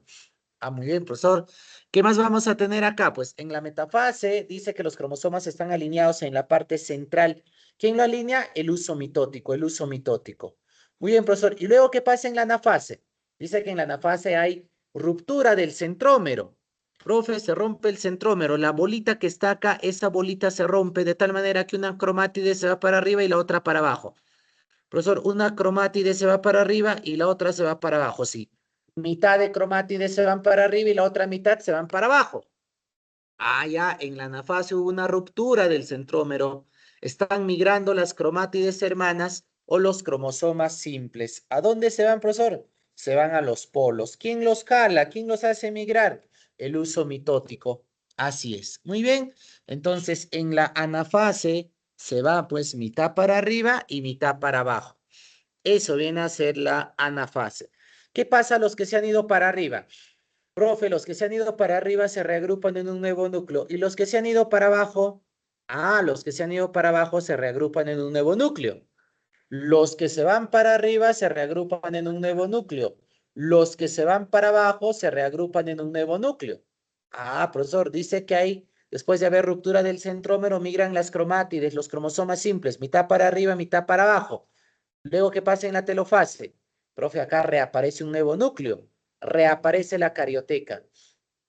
[SPEAKER 1] Muy bien, profesor. ¿Qué más vamos a tener acá? Pues en la metafase dice que los cromosomas están alineados en la parte central. ¿Quién lo alinea? El uso mitótico, el uso mitótico. Muy bien, profesor. ¿Y luego qué pasa en la anafase? Dice que en la anafase hay ruptura del centrómero. Profe, se rompe el centrómero. La bolita que está acá, esa bolita se rompe de tal manera que una cromátide se va para arriba y la otra para abajo. Profesor, una cromátide se va para arriba y la otra se va para abajo, sí. Mitad de cromátides se van para arriba y la otra mitad se van para abajo. Ya, en la anafase hubo una ruptura del centrómero. Están migrando las cromátides hermanas o los cromosomas simples. ¿A dónde se van, profesor? Se van a los polos. ¿Quién los jala? ¿Quién los hace migrar? El uso mitótico. Así es. Muy bien. Entonces, en la anafase se va pues mitad para arriba y mitad para abajo. Eso viene a ser la anafase. ¿Qué pasa a los que se han ido para arriba? Profe, los que se han ido para arriba se reagrupan en un nuevo núcleo. ¿Y los que se han ido para abajo? Los que se han ido para abajo se reagrupan en un nuevo núcleo. Los que se van para arriba se reagrupan en un nuevo núcleo. Los que se van para abajo se reagrupan en un nuevo núcleo. Profesor, dice que hay, después de haber ruptura del centrómero, migran las cromátides, los cromosomas simples, mitad para arriba, mitad para abajo. Luego, ¿qué pasa en la telofase? Profe, acá reaparece un nuevo núcleo. Reaparece la carioteca.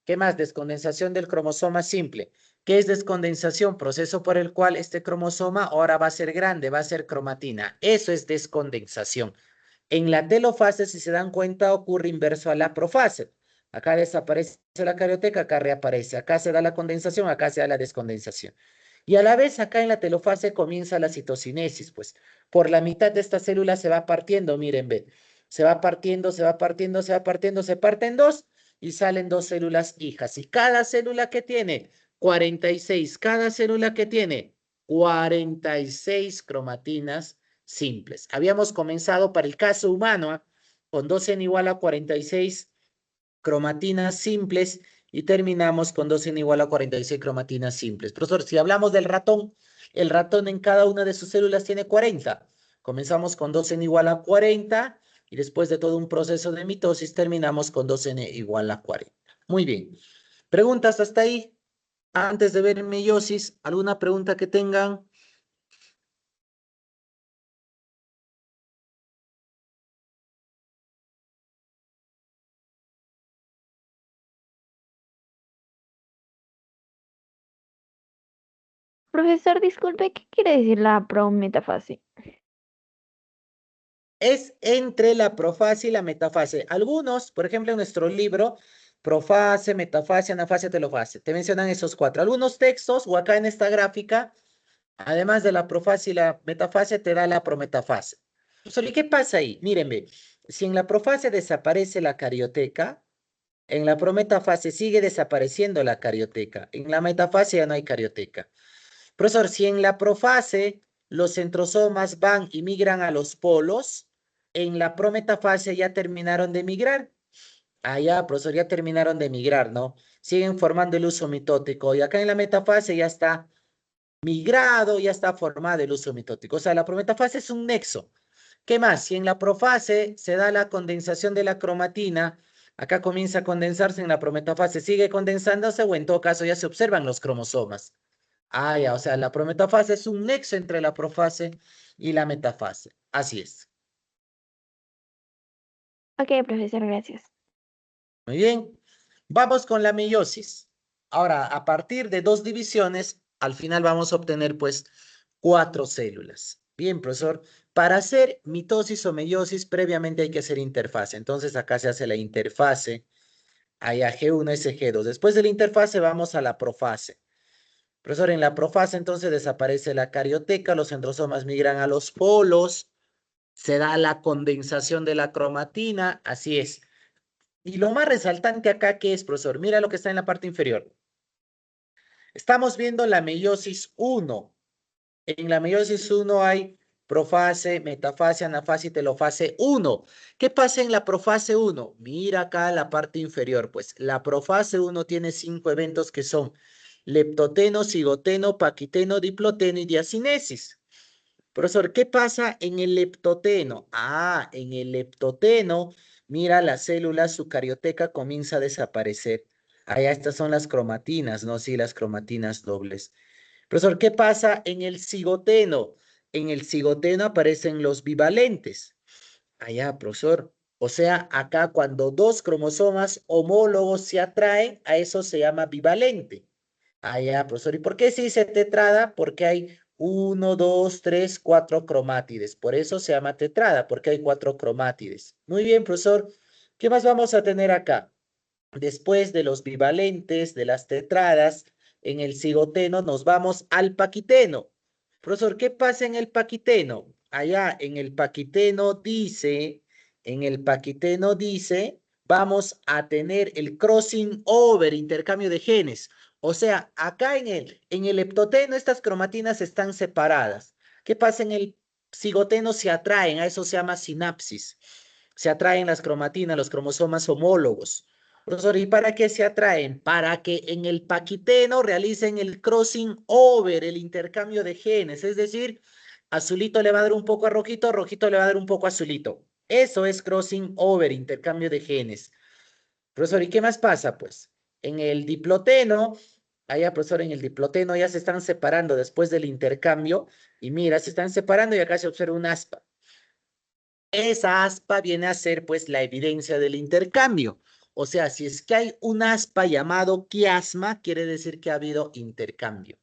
[SPEAKER 1] ¿Qué más? Descondensación del cromosoma simple. ¿Qué es descondensación? Proceso por el cual este cromosoma ahora va a ser grande, va a ser cromatina. Eso es descondensación. En la telofase, si se dan cuenta, ocurre inverso a la profase. Acá desaparece la carioteca, acá reaparece. Acá se da la condensación, acá se da la descondensación. Y a la vez, acá en la telofase comienza la citocinesis, pues por la mitad de esta célula se va partiendo, miren, ve. Se va partiendo, se va partiendo, se va partiendo, se parten dos y salen dos células hijas. Y cada célula que tiene 46, cada célula que tiene 46 cromatinas simples. Habíamos comenzado para el caso humano con 2 n igual a 46 cromatinas simples y terminamos con 2 n igual a 46 cromatinas simples. Profesor, si hablamos del ratón, el ratón en cada una de sus células tiene 40. Comenzamos con 2 n igual a 40 y después de todo un proceso de mitosis terminamos con 2 n igual a 40. Muy bien. ¿Preguntas hasta ahí? Antes de ver meiosis, ¿alguna pregunta que tengan?
[SPEAKER 2] Profesor, disculpe, ¿qué quiere decir la prometafase?
[SPEAKER 1] Es entre la profase y la metafase. Algunos, por ejemplo, en nuestro libro, profase, metafase, anafase, telofase, te mencionan esos cuatro. Algunos textos, o acá en esta gráfica, además de la profase y la metafase, te da la prometafase. ¿Y qué pasa ahí? Mírenme, si en la profase desaparece la carioteca, en la prometafase sigue desapareciendo la carioteca. En la metafase ya no hay carioteca. Profesor, si en la profase los centrosomas van y migran a los polos, en la prometafase ya terminaron de migrar. Ya, profesor, ya terminaron de migrar, ¿no? Siguen formando el uso mitótico. Y acá en la metafase ya está migrado, ya está formado el uso mitótico. O sea, la prometafase es un nexo. ¿Qué más? Si en la profase se da la condensación de la cromatina, acá comienza a condensarse en la prometafase, sigue condensándose o en todo caso ya se observan los cromosomas. Ah, ya, o sea, la prometafase es un nexo entre la profase y la metafase. Así es.
[SPEAKER 2] Ok, profesor, gracias.
[SPEAKER 1] Muy bien. Vamos con la meiosis. Ahora, a partir de 2 divisiones, al final vamos a obtener pues 4 células. Bien, profesor. Para hacer mitosis o meiosis, previamente hay que hacer interfase. Entonces, acá se hace la interfase. Ahí a G1, SG2. Después de la interfase, vamos a la profase. Profesor, en la profase entonces desaparece la carioteca, los endosomas migran a los polos, se da la condensación de la cromatina, así es. Y lo más resaltante acá, ¿qué es, profesor? Mira lo que está en la parte inferior. Estamos viendo la meiosis 1. En la meiosis 1 hay profase, metafase, anafase y telofase 1. ¿Qué pasa en la profase 1? Mira acá la parte inferior, pues la profase 1 tiene 5 eventos que son leptoteno, cigoteno, paquiteno, diploteno y diacinesis. Profesor, ¿qué pasa en el leptoteno? Ah, en el leptoteno, mira, la célula, su carioteca comienza a desaparecer. Allá estas son las cromatinas, ¿no? Sí, las cromatinas dobles. Profesor, ¿qué pasa en el cigoteno? En el cigoteno aparecen los bivalentes. Allá, profesor. O sea, acá cuando dos cromosomas homólogos se atraen, a eso se llama bivalente. Ah, ya, profesor. ¿Y por qué se dice tetrada? Porque hay uno, dos, tres, cuatro cromátides. Por eso se llama tetrada, porque hay cuatro cromátides. Muy bien, profesor. ¿Qué más vamos a tener acá? Después de los bivalentes, de las tetradas, en el cigoteno nos vamos al paquiteno. Profesor, ¿qué pasa en el paquiteno? Allá en el paquiteno dice, vamos a tener el crossing over, intercambio de genes. O sea, acá en el leptoteno estas cromatinas están separadas. ¿Qué pasa en el cigoteno? Se atraen, a eso se llama sinapsis. Se atraen las cromatinas, los cromosomas homólogos. Profesor, ¿y para qué se atraen? Para que en el paquiteno realicen el crossing over, el intercambio de genes. Es decir, azulito le va a dar un poco a rojito, rojito le va a dar un poco a azulito. Eso es crossing over, intercambio de genes. Profesor, ¿y qué más pasa? Pues en el diploteno, allá, profesor, en el diploteno ya se están separando después del intercambio. Y mira, se están separando y acá se observa un aspa. Esa aspa viene a ser pues la evidencia del intercambio. O sea, si es que hay un aspa llamado quiasma, quiere decir que ha habido intercambio.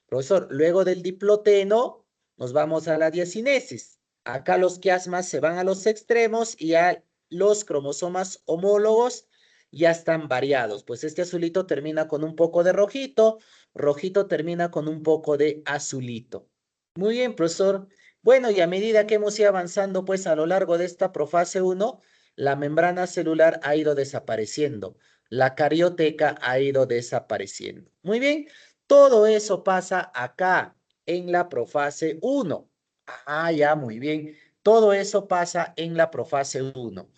[SPEAKER 1] Profesor, luego del diploteno nos vamos a la diacinesis. Acá los quiasmas se van a los extremos y a los cromosomas homólogos ya están variados. Pues este azulito termina con un poco de rojito, rojito termina con un poco de azulito. Muy bien, profesor. Bueno, y a medida que hemos ido avanzando, pues a lo largo de esta profase 1, la membrana celular ha ido desapareciendo, la carioteca ha ido desapareciendo. Muy bien, todo eso pasa acá en la profase 1. Ah, ya, muy bien. Todo eso pasa en la profase 1.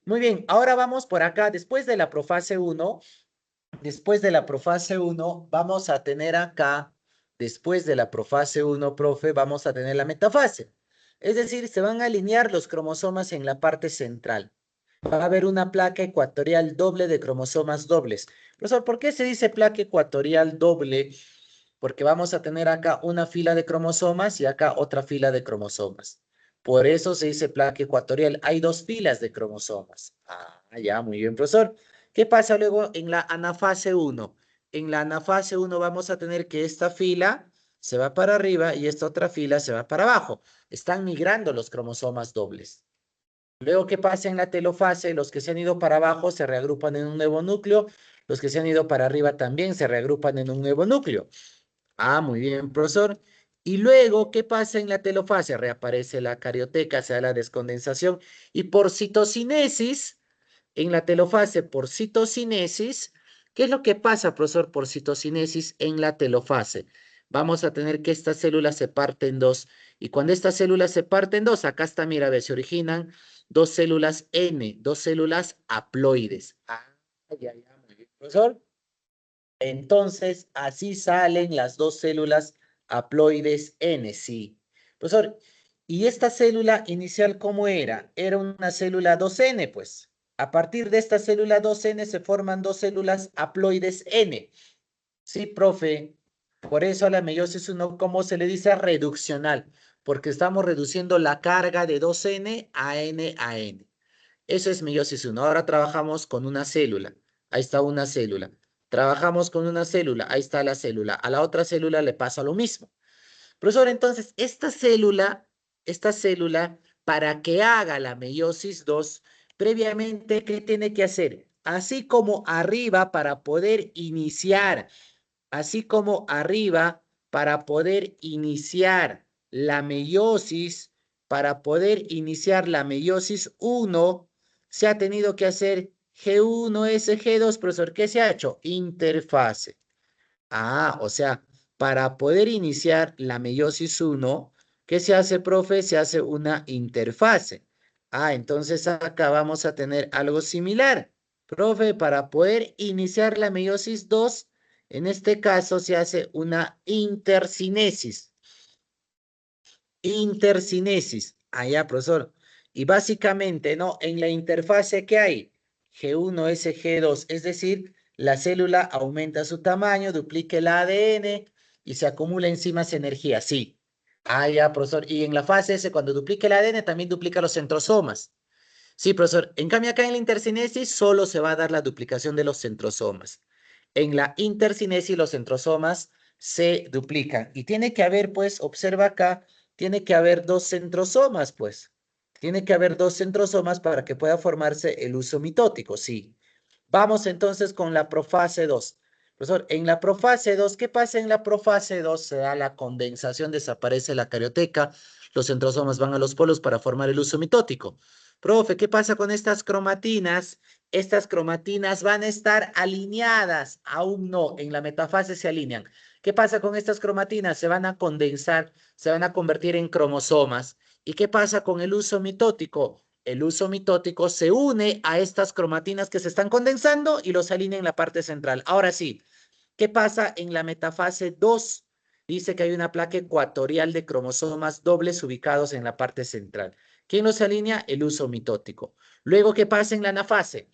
[SPEAKER 1] Muy bien, ahora vamos por acá. Después de la profase 1, vamos a tener acá, después de la profase 1, profe, vamos a tener la metafase. Es decir, se van a alinear los cromosomas en la parte central. Va a haber una placa ecuatorial doble de cromosomas dobles. Profesor, ¿por qué se dice placa ecuatorial doble? Porque vamos a tener acá una fila de cromosomas y acá otra fila de cromosomas. Por eso se dice placa ecuatorial. Hay dos filas de cromosomas. Ah, ya, muy bien, profesor. ¿Qué pasa luego en la anafase 1? En la anafase 1 vamos a tener que esta fila se va para arriba y esta otra fila se va para abajo. Están migrando los cromosomas dobles. Luego, ¿qué pasa en la telofase? Los que se han ido para abajo se reagrupan en un nuevo núcleo. Los que se han ido para arriba también se reagrupan en un nuevo núcleo. Ah, muy bien, profesor. Y luego, ¿qué pasa en la telofase? Reaparece la carioteca, se da la descondensación. Y por citocinesis, en la telofase, por citocinesis, ¿qué es lo que pasa, profesor, por citocinesis en la telofase? Vamos a tener que esta célula se parte en dos. Y cuando esta célula se parte en dos, acá está, mira, a ver, se originan dos células N, dos células haploides. Ah, ya, ya, muy bien, profesor. Entonces, así salen las dos células haploides N, sí. Profesor, ¿y esta célula inicial cómo era? Era una célula 2N, pues. A partir de esta célula 2N se forman dos células haploides N. Sí, profe. Por eso a la meiosis 1, ¿cómo se le dice? Reduccional, porque estamos reduciendo la carga de 2N a N a N. Eso es meiosis 1. Ahora trabajamos con una célula. Ahí está una célula. Trabajamos con una célula. Ahí está la célula. A la otra célula le pasa lo mismo. Profesor, entonces, esta célula, para que haga la meiosis 2, previamente, ¿qué tiene que hacer? Así como arriba, para poder iniciar la meiosis, para poder iniciar la meiosis 1, se ha tenido que hacer G1S, G2, profesor. ¿Qué se ha hecho? Interfase. O sea, para poder iniciar la meiosis 1, ¿qué se hace, profe? Se hace una interfase. Entonces acá vamos a tener algo similar. Profe, para poder iniciar la meiosis 2, en este caso se hace una intercinesis. Intercinesis. Ya, profesor. Y básicamente, ¿no? En la interfase que hay, G1S, G2, es decir, la célula aumenta su tamaño, duplica el ADN y se acumula enzimas energía. Sí. Ya, profesor. Y en la fase S, cuando duplica el ADN, también duplica los centrosomas. Sí, profesor. En cambio, acá en la intercinesis solo se va a dar la duplicación de los centrosomas. En la intercinesis los centrosomas se duplican. Y tiene que haber, pues, observa acá, tiene que haber dos centrosomas, pues. Tiene que haber dos centrosomas para que pueda formarse el uso mitótico, sí. Vamos entonces con la profase 2. Profesor, en la profase 2, ¿qué pasa en la profase 2? Se da la condensación, desaparece la carioteca, los centrosomas van a los polos para formar el uso mitótico. Profe, ¿qué pasa con estas cromatinas? Estas cromatinas van a estar alineadas, aún no, en la metafase se alinean. ¿Qué pasa con estas cromatinas? Se van a condensar, se van a convertir en cromosomas. ¿Y qué pasa con el uso mitótico? El uso mitótico se une a estas cromatinas que se están condensando y los alinea en la parte central. Ahora sí, ¿qué pasa en la metafase 2? Dice que hay una placa ecuatorial de cromosomas dobles ubicados en la parte central. ¿Quién los alinea? El uso mitótico. Luego, ¿qué pasa en la anafase?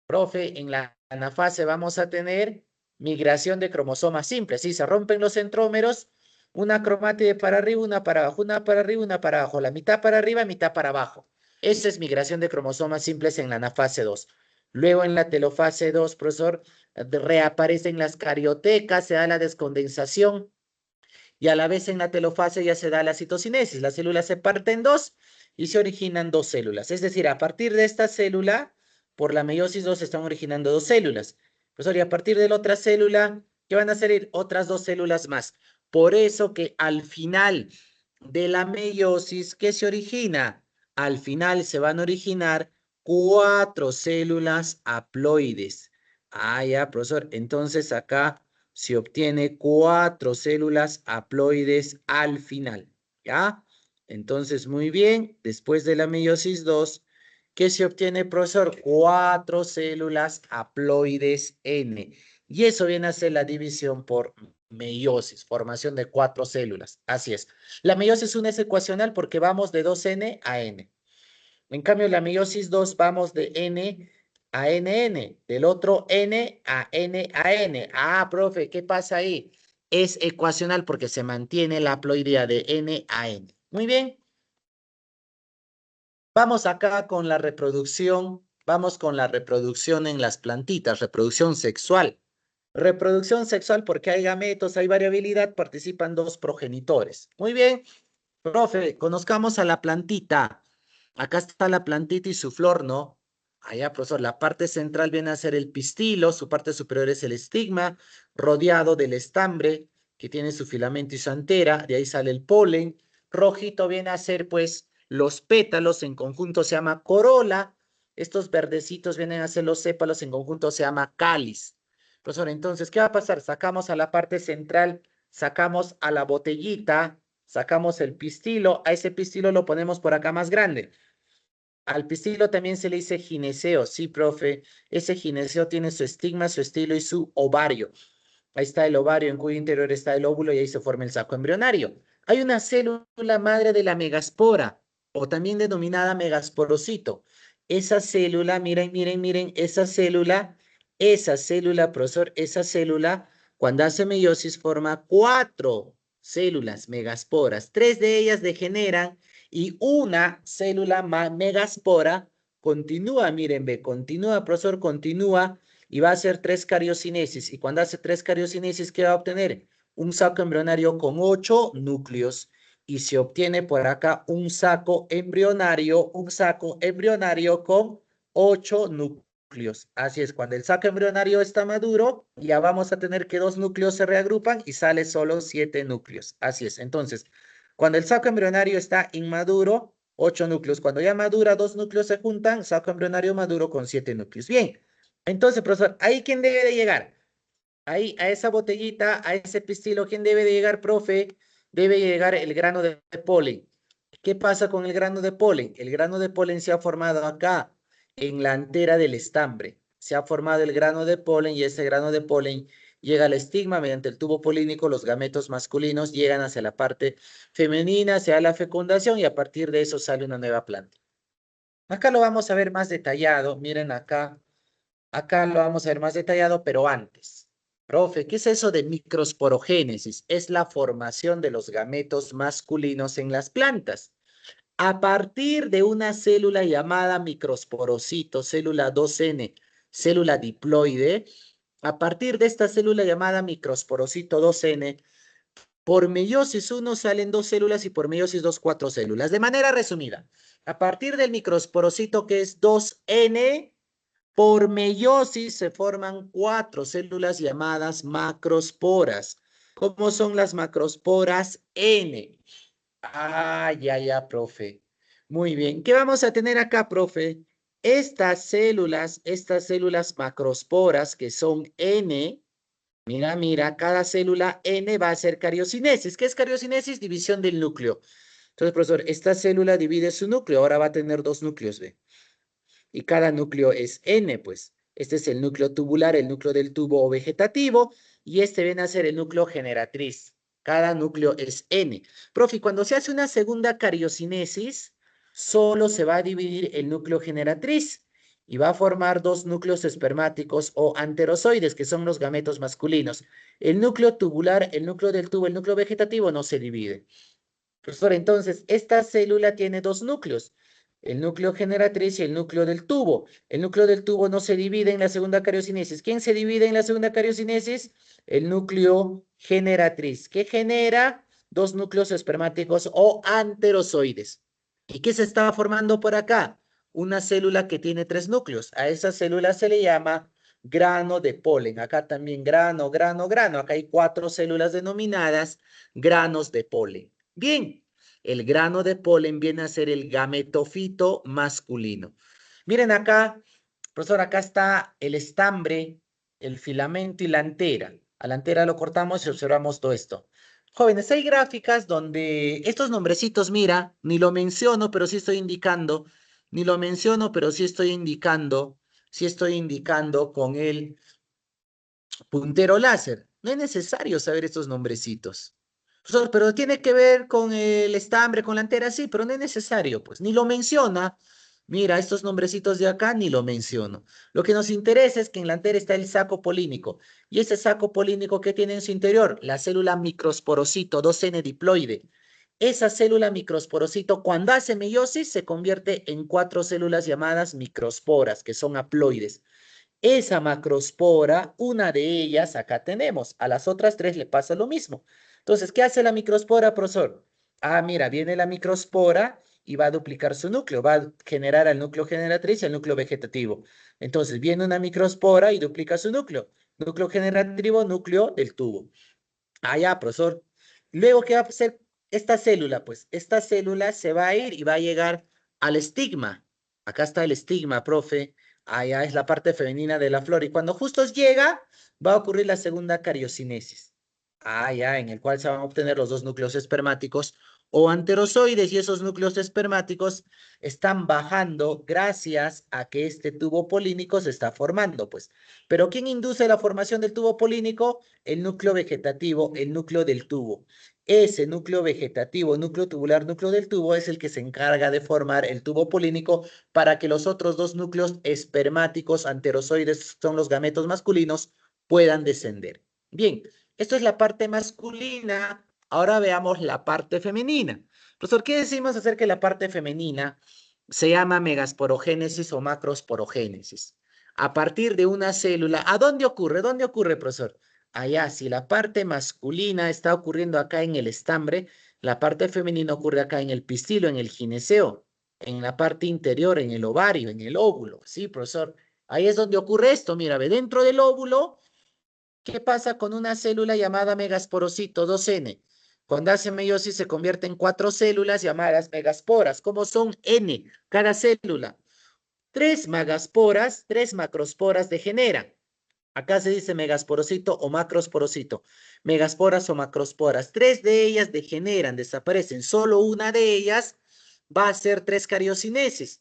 [SPEAKER 1] Profe, en la anafase vamos a tener migración de cromosomas simples. Sí, se rompen los centrómeros, una cromátide para arriba, una para abajo, una para arriba, una para abajo, la mitad para arriba, mitad para abajo. Esa es migración de cromosomas simples en la anafase 2. Luego en la telofase 2, profesor, reaparecen las cariotecas, se da la descondensación y a la vez en la telofase ya se da la citocinesis. La célula se parte en dos y se originan dos células. Es decir, a partir de esta célula, por la meiosis 2 se están originando dos células. Profesor, y a partir de la otra célula, ¿qué van a salir? Otras dos células más. Por eso que al final de la meiosis, ¿qué se origina? Al final se van a originar cuatro células haploides. Ya, profesor. Entonces acá se obtiene cuatro células haploides al final, ¿ya? Entonces, muy bien, después de la meiosis 2, ¿qué se obtiene, profesor? Cuatro células haploides N. Y eso viene a ser la división por meiosis, formación de cuatro células. Así es. La meiosis 1 es ecuacional porque vamos de 2N a N. En cambio, la meiosis 2 vamos de N a NN, del otro N a N a N. Profe, ¿qué pasa ahí? Es ecuacional porque se mantiene la haploidea de N a N. Muy bien. Vamos acá con la reproducción. Vamos con la reproducción en las plantitas, reproducción sexual. Reproducción sexual porque hay gametos, hay variabilidad, participan dos progenitores. Muy bien. Profe, conozcamos a la plantita. Acá está la plantita y su flor, ¿no? Allá, profesor, la parte central viene a ser el pistilo, su parte superior es el estigma, rodeado del estambre, que tiene su filamento y su antera, de ahí sale el polen. Rojito viene a ser, pues, los pétalos, en conjunto se llama corola. Estos verdecitos vienen a ser los sépalos, en conjunto se llama cáliz. Profesor, entonces, ¿qué va a pasar? Sacamos a la parte central, sacamos a la botellita, sacamos el pistilo, a ese pistilo lo ponemos por acá más grande. Al pistilo también se le dice gineceo, sí, profe. Ese gineceo tiene su estigma, su estilo y su ovario. Ahí está el ovario, en cuyo interior está el óvulo y ahí se forma el saco embrionario. Hay una célula madre de la megaspora, o también denominada megasporocito. Esa célula, miren, miren, miren, profesor, esa célula, cuando hace meiosis, forma 4 células megasporas. 3 de ellas degeneran y una célula megaspora continúa, miren, ve, continúa, profesor, continúa y va a hacer 3 cariocinesis. Y cuando hace 3 cariocinesis, ¿qué va a obtener? Un saco embrionario con 8 núcleos. Y se obtiene por acá un saco embrionario con 8 núcleos. Así es, cuando el saco embrionario está maduro, ya vamos a tener que 2 núcleos se reagrupan y sale solo 7 núcleos. Así es, entonces, cuando el saco embrionario está inmaduro, 8 núcleos. Cuando ya madura, 2 núcleos se juntan, saco embrionario maduro con 7 núcleos. Bien, entonces, profesor, ¿ahí quién debe de llegar? Ahí, a esa botellita, a ese pistilo, ¿quién debe de llegar, profe? Debe llegar el grano de polen. ¿Qué pasa con el grano de polen? El grano de polen se ha formado acá, en la antera del estambre. Se ha formado el grano de polen y ese grano de polen llega al estigma mediante el tubo polínico. Los gametos masculinos llegan hacia la parte femenina, hacia la fecundación y a partir de eso sale una nueva planta. Acá lo vamos a ver más detallado. Miren acá. Acá lo vamos a ver más detallado, pero antes. Profe, ¿qué es eso de microsporogénesis? Es la formación de los gametos masculinos en las plantas. A partir de una célula llamada microsporocito, célula 2N, célula diploide, a partir de esta célula llamada microsporocito 2N, por meiosis 1 salen 2 células y por meiosis 2, 4 células. De manera resumida, a partir del microsporocito que es 2N, por meiosis se forman 4 células llamadas macrosporas. ¿Cómo son las macrosporas? N. Ah, ya, profe. Muy bien. ¿Qué vamos a tener acá, profe? Estas células macrosporas que son N, mira, cada célula N va a ser cariocinesis. ¿Qué es cariocinesis? División del núcleo. Entonces, profesor, esta célula divide su núcleo, ahora va a tener 2 núcleos, ¿ve? Y cada núcleo es N, pues. Este es el núcleo tubular, el núcleo del tubo vegetativo, y este viene a ser el núcleo generatriz. Cada núcleo es N. Profe, cuando se hace una segunda cariocinesis, solo se va a dividir el núcleo generatriz y va a formar 2 núcleos espermáticos o anterozoides, que son los gametos masculinos. El núcleo tubular, el núcleo del tubo, el núcleo vegetativo no se divide. Profesor, entonces, esta célula tiene 2 núcleos, el núcleo generatriz y el núcleo del tubo. El núcleo del tubo no se divide en la segunda cariocinesis. ¿Quién se divide en la segunda cariocinesis? El núcleo generatriz, que genera 2 núcleos espermáticos o anterozoides. ¿Y qué se está formando por acá? Una célula que tiene 3 núcleos. A esa célula se le llama grano de polen. Acá también grano. Acá hay 4 células denominadas granos de polen. Bien, el grano de polen viene a ser el gametofito masculino. Miren acá, profesor, acá está el estambre, el filamento y la antera. A la antera lo cortamos y observamos todo esto. Jóvenes, hay gráficas donde estos nombrecitos, mira, ni lo menciono, pero sí estoy indicando, ni lo menciono, pero sí estoy indicando con el puntero láser. No es necesario saber estos nombrecitos. Profesor, pero tiene que ver con el estambre, con la antera, sí, pero no es necesario, pues, ni lo menciona. Mira, estos nombrecitos de acá ni lo menciono. Lo que nos interesa es que en la antera está el saco polínico. Y ese saco polínico que tiene en su interior, la célula microsporocito 2N diploide. Esa célula microsporocito, cuando hace meiosis, se convierte en 4 células llamadas microsporas, que son haploides. Esa macrospora, una de ellas acá tenemos, a las otras 3 le pasa lo mismo. Entonces, ¿qué hace la microspora, profesor? Ah, mira, viene la microspora y va a duplicar su núcleo, va a generar el núcleo generatriz y el núcleo vegetativo. Entonces, viene una microspora y duplica su núcleo. Núcleo generativo, núcleo del tubo. Ah, ya, profesor. Luego, ¿qué va a hacer esta célula? Pues esta célula se va a ir y va a llegar al estigma. Acá está el estigma, profe. Allá es la parte femenina de la flor. Y cuando justo llega, va a ocurrir la segunda cariocinesis. Ah, ya, en el cual se van a obtener los 2 núcleos espermáticos o anterozoides, y esos núcleos espermáticos están bajando gracias a que este tubo polínico se está formando, pues. Pero ¿quién induce la formación del tubo polínico? El núcleo vegetativo, el núcleo del tubo. Ese núcleo vegetativo, núcleo tubular, núcleo del tubo, es el que se encarga de formar el tubo polínico para que los otros dos núcleos espermáticos anterozoides, son los gametos masculinos, puedan descender. Bien, esto es la parte masculina. Ahora veamos la parte femenina. Profesor, ¿qué decimos acerca de la parte femenina? Se llama megasporogénesis o macrosporogénesis. A partir de una célula, ¿a dónde ocurre? ¿Dónde ocurre, profesor? Allá, si la parte masculina está ocurriendo acá en el estambre, la parte femenina ocurre acá en el pistilo, en el gineceo, en la parte interior, en el ovario, en el óvulo. Sí, profesor. Ahí es donde ocurre esto. Mira, ve, dentro del óvulo, ¿qué pasa con una célula llamada megasporocito 2N? Cuando hace meiosis se convierte en 4 células llamadas megasporas. ¿Cómo son? N, cada célula. 3 megasporas, 3 macrosporas degeneran. Acá se dice megasporocito o macrosporocito. Megasporas o macrosporas. 3 de ellas degeneran, desaparecen. Solo una de ellas va a ser 3 cariocinesis.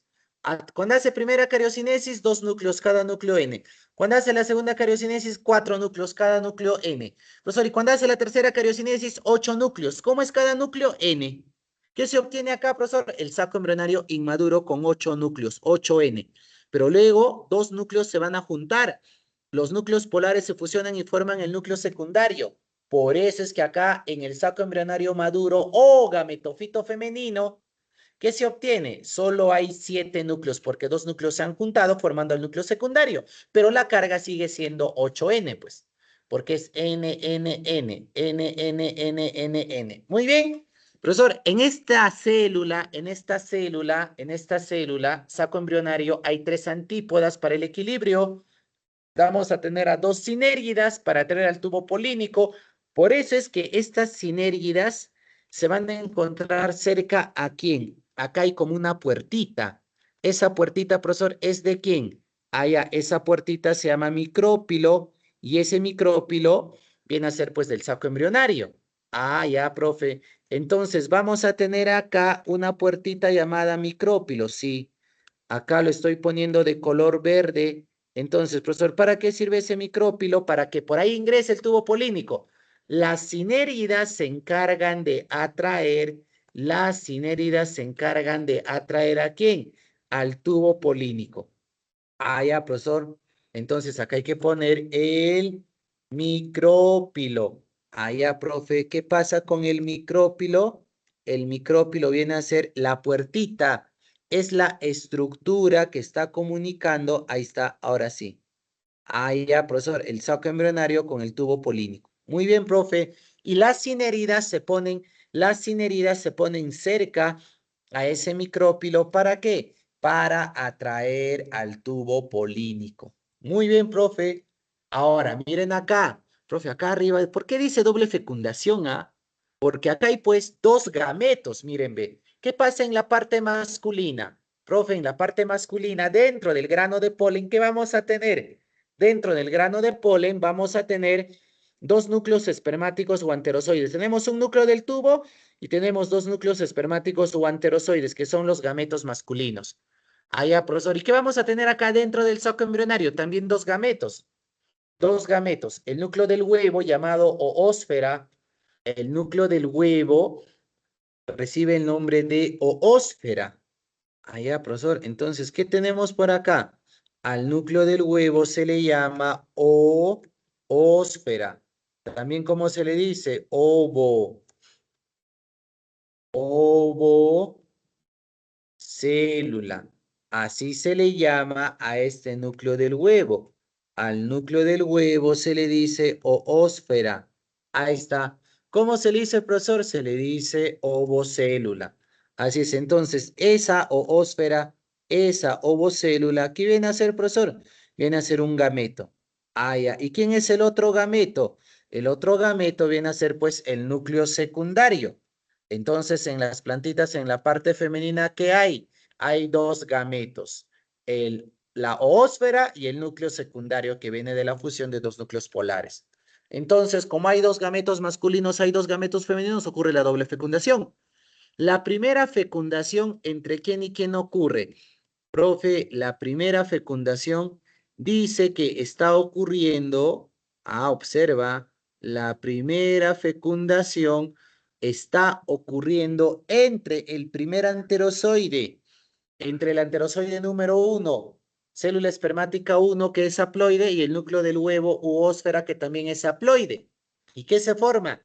[SPEAKER 1] Cuando hace primera cariocinesis, 2 núcleos, cada núcleo N. Cuando hace la segunda cariocinesis, 4 núcleos, cada núcleo N. Profesor, y cuando hace la tercera cariocinesis, 8 núcleos. ¿Cómo es cada núcleo? N. ¿Qué se obtiene acá, profesor? El saco embrionario inmaduro con 8 núcleos, 8N. Pero luego, 2 núcleos se van a juntar. Los núcleos polares se fusionan y forman el núcleo secundario. Por eso es que acá en el saco embrionario maduro o gametofito femenino, ¿qué se obtiene? Solo hay 7 núcleos porque 2 núcleos se han juntado formando el núcleo secundario, pero la carga sigue siendo 8N, pues, porque es N, N, N, N, N, N, N, N. Muy bien. Profesor, en esta célula, saco embrionario, hay 3 antípodas para el equilibrio. Vamos a tener a 2 sinérgidas para traer al tubo polínico. Por eso es que estas sinérgidas se van a encontrar cerca a quién. Acá hay como una puertita. Esa puertita, profesor, ¿es de quién? Allá, esa puertita se llama micrópilo y ese micrópilo viene a ser pues del saco embrionario. Ah, ya, profe. Entonces vamos a tener acá una puertita llamada micrópilo, sí. Acá lo estoy poniendo de color verde. Entonces, profesor, ¿para qué sirve ese micrópilo? Para que por ahí ingrese el tubo polínico. Las sinéridas se encargan de atraer, las sinéridas se encargan de atraer ¿a quién? Al tubo polínico. Ah, ya, profesor. Entonces, acá hay que poner el micrópilo. Ah, ya, profe. ¿Qué pasa con el micrópilo? El micrópilo viene a ser la puertita. Es la estructura que está comunicando. Ahí está, ahora sí. Ahí ya, profesor, el saco embrionario con el tubo polínico. Muy bien, profe. Y las sineridas se ponen cerca a ese micrópilo. ¿Para qué? Para atraer al tubo polínico. Muy bien, profe. Ahora, miren acá, profe, acá arriba. ¿Por qué dice doble fecundación, ah? Porque acá hay pues 2 gametos, miren, ve. ¿Qué pasa en la parte masculina? Profe, en la parte masculina, dentro del grano de polen, ¿qué vamos a tener? Dentro del grano de polen vamos a tener 2 núcleos espermáticos o anterozoides. Tenemos un núcleo del tubo y tenemos 2 núcleos espermáticos o anterozoides, que son los gametos masculinos. Allá, profesor. ¿Y qué vamos a tener acá dentro del saco embrionario? También 2 gametos. 2 gametos. El núcleo del huevo llamado oósfera. El núcleo del huevo recibe el nombre de oósfera. Allá, profesor. Entonces, ¿qué tenemos por acá? Al núcleo del huevo se le llama ósfera. También, ¿cómo se le dice? Ovocélula. Así se le llama a este núcleo del huevo. Al núcleo del huevo se le dice oósfera. Ahí está. ¿Cómo se le dice, profesor? Se le dice ovocélula. Así es, entonces, esa oósfera, esa ovocélula, ¿qué viene a ser, profesor? Viene a ser un gameto. Ah, ya. ¿Y quién es el otro gameto? El otro gameto viene a ser, pues, el núcleo secundario. Entonces, en las plantitas, en la parte femenina, ¿qué hay? Hay 2 gametos, la oósfera y el núcleo secundario que viene de la fusión de 2 núcleos polares. Entonces, como hay 2 gametos masculinos, hay 2 gametos femeninos, ocurre la doble fecundación. La primera fecundación, ¿entre quién y quién ocurre? Profe, la primera fecundación dice que está ocurriendo, observa, la primera fecundación está ocurriendo entre el primer anterozoide, entre el anterozoide número 1, célula espermática 1 que es haploide y el núcleo del huevo u ósfera que también es haploide. ¿Y qué se forma?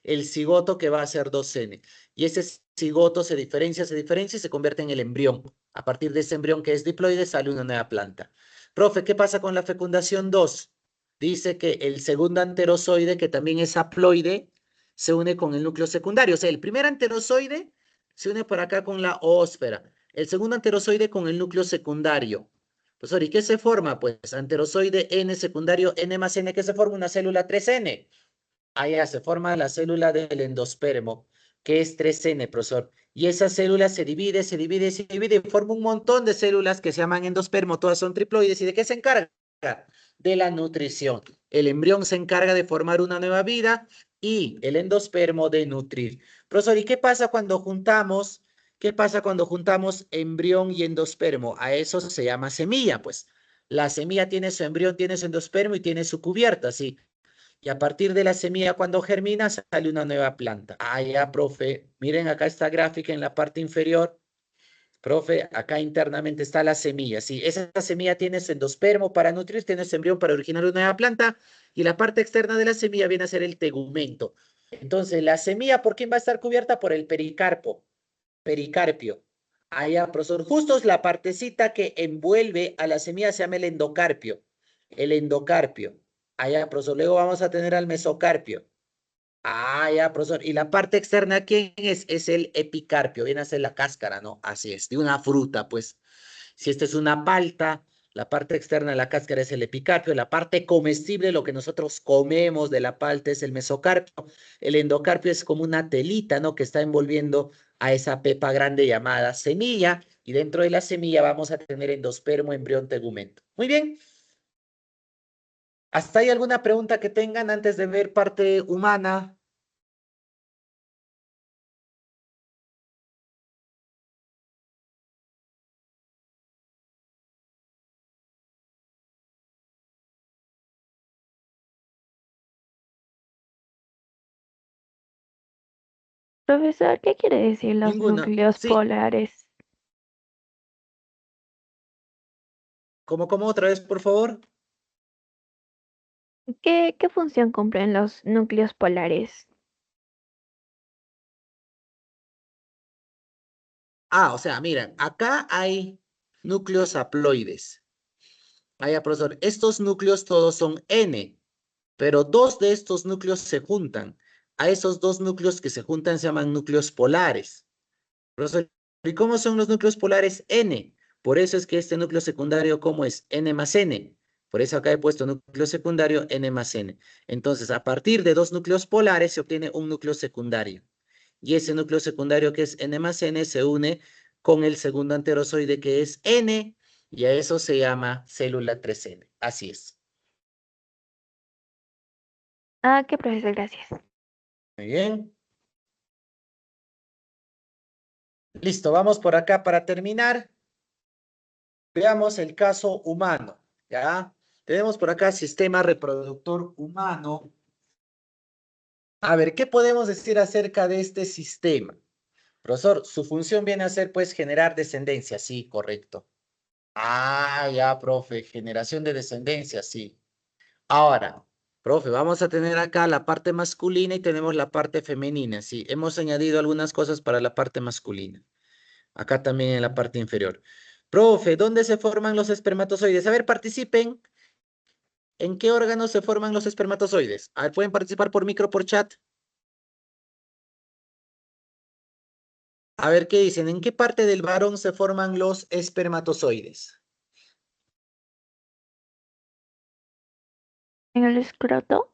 [SPEAKER 1] El cigoto que va a ser 2N. Y ese cigoto se diferencia y se convierte en el embrión. A partir de ese embrión que es diploide sale una nueva planta. Profe, ¿qué pasa con la fecundación 2? Dice que el segundo anterozoide, que también es haploide, se une con el núcleo secundario. O sea, el primer anterozoide se une por acá con la ósfera. El segundo anterozoide con el núcleo secundario. Profesor, ¿y qué se forma? Pues anterozoide N secundario N más N, ¿qué se forma? Una célula 3N. Allá se forma la célula del endospermo, que es 3N, profesor. Y esa célula se divide y forma un montón de células que se llaman endospermo. Todas son triploides. ¿Y de qué se encarga? De la nutrición. El embrión se encarga de formar una nueva vida y el endospermo de nutrir. Profesor, ¿y qué pasa cuando juntamos? ¿Qué pasa cuando juntamos embrión y endospermo? A eso se llama semilla, pues. La semilla tiene su embrión, tiene su endospermo y tiene su cubierta, ¿sí? Y a partir de la semilla, cuando germina, sale una nueva planta. Ya, profe. Miren, acá esta gráfica en la parte inferior. Profe, acá internamente está la semilla. Sí, esa semilla tiene su endospermo para nutrir, tiene su embrión para originar una nueva planta. Y la parte externa de la semilla viene a ser el tegumento. Entonces, la semilla, ¿por quién va a estar cubierta? Por el pericarpo. Pericarpio. Allá, profesor. Justo es la partecita que envuelve a la semilla, se llama el endocarpio. El endocarpio. Allá, profesor. Luego vamos a tener al mesocarpio. Ya, profesor. Y la parte externa, ¿quién es? Es el epicarpio. Viene a ser la cáscara, ¿no? Así es, de una fruta, pues. Si esta es una palta, la parte externa de la cáscara es el epicarpio. La parte comestible, lo que nosotros comemos de la palta, es el mesocarpio. El endocarpio es como una telita, ¿no? Que está envolviendo a esa pepa grande llamada semilla. Y dentro de la semilla vamos a tener endospermo, embrión, tegumento. Muy bien. ¿Hasta ahí alguna pregunta que tengan antes de ver parte humana?
[SPEAKER 2] Profesor, ¿qué quiere decir los
[SPEAKER 1] Ninguna.
[SPEAKER 2] núcleos
[SPEAKER 1] Sí.
[SPEAKER 2] polares?
[SPEAKER 1] ¿Cómo otra vez, por favor?
[SPEAKER 2] ¿Qué función cumplen los núcleos polares?
[SPEAKER 1] O sea, miren, acá hay núcleos haploides. Profesor, estos núcleos todos son N, pero dos de estos núcleos se juntan. A esos dos núcleos que se juntan se llaman núcleos polares. Profesor, ¿y cómo son los núcleos polares? N. Por eso es que este núcleo secundario, ¿cómo es? N más N. Por eso acá he puesto núcleo secundario N más N. Entonces, a partir de dos núcleos polares se obtiene un núcleo secundario. Y ese núcleo secundario que es N más N se une con el segundo anterozoide que es N y a eso se llama célula 3N. Así es.
[SPEAKER 2] ¿Qué profesor? Gracias.
[SPEAKER 1] Muy bien. Listo, vamos por acá para terminar. Veamos el caso humano, ¿ya? Tenemos por acá sistema reproductor humano. A ver, ¿qué podemos decir acerca de este sistema? Profesor, su función viene a ser, pues, generar descendencia. Sí, correcto. Ya, profe, generación de descendencia, sí. Ahora, profe, vamos a tener acá la parte masculina y tenemos la parte femenina. Sí, hemos añadido algunas cosas para la parte masculina. Acá también en la parte inferior. Profe, ¿dónde se forman los espermatozoides? A ver, participen. ¿En qué órganos se forman los espermatozoides? A ver, ¿pueden participar por micro, por chat? A ver, ¿qué dicen? ¿En qué parte del varón se forman los espermatozoides?
[SPEAKER 2] ¿En el escroto?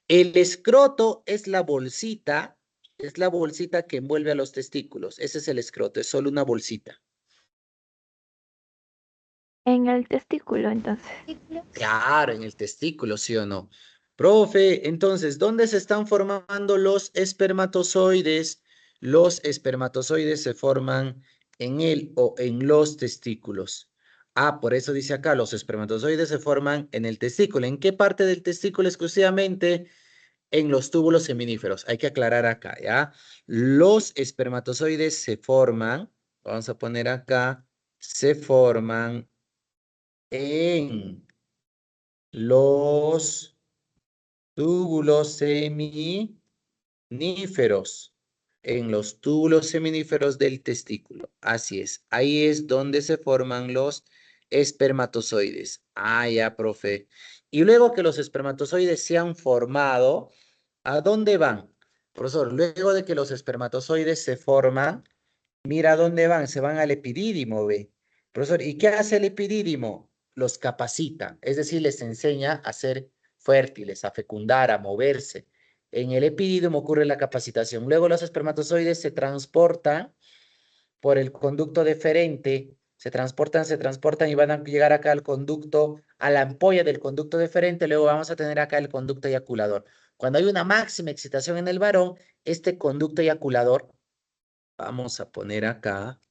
[SPEAKER 1] El escroto es la bolsita que envuelve a los testículos. Ese es el escroto, es solo una bolsita.
[SPEAKER 2] En el testículo, entonces.
[SPEAKER 1] Claro, en el testículo, ¿sí o no? Profe, entonces, ¿dónde se están formando los espermatozoides? los espermatozoides se forman en el o en los testículos. Ah, por eso dice acá, los espermatozoides se forman en el testículo. ¿En qué parte del testículo exclusivamente? En los túbulos seminíferos. Hay que aclarar acá, ¿ya? Los espermatozoides se forman, vamos a poner acá, se forman en los túbulos seminíferos. En los túbulos seminíferos del testículo. Así es. Ahí es donde se forman los espermatozoides. Ah, ya, profe. Y luego que los espermatozoides se han formado, ¿a dónde van? Profesor, luego de que los espermatozoides se forman, mira dónde van, se van al epidídimo, ve. Profesor, ¿y qué hace el epidídimo? Los capacita, es decir, les enseña a ser fértiles, a fecundar, a moverse. En el epidídimo ocurre la capacitación. Luego los espermatozoides se transportan por el conducto deferente, se transportan y van a llegar acá al conducto, a la ampolla del conducto deferente, luego vamos a tener acá el conducto eyaculador. Cuando hay una máxima excitación en el varón, este conducto eyaculador, vamos a poner acá,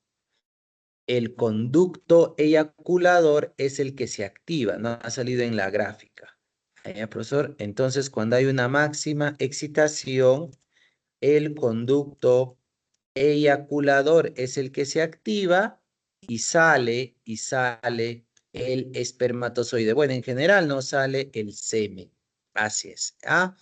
[SPEAKER 1] el conducto eyaculador es el que se activa, no ha salido en la gráfica. Profesor, entonces cuando hay una máxima excitación, el conducto eyaculador es el que se activa y sale el espermatozoide. Bueno, en general no sale el semen. Así es. Ah,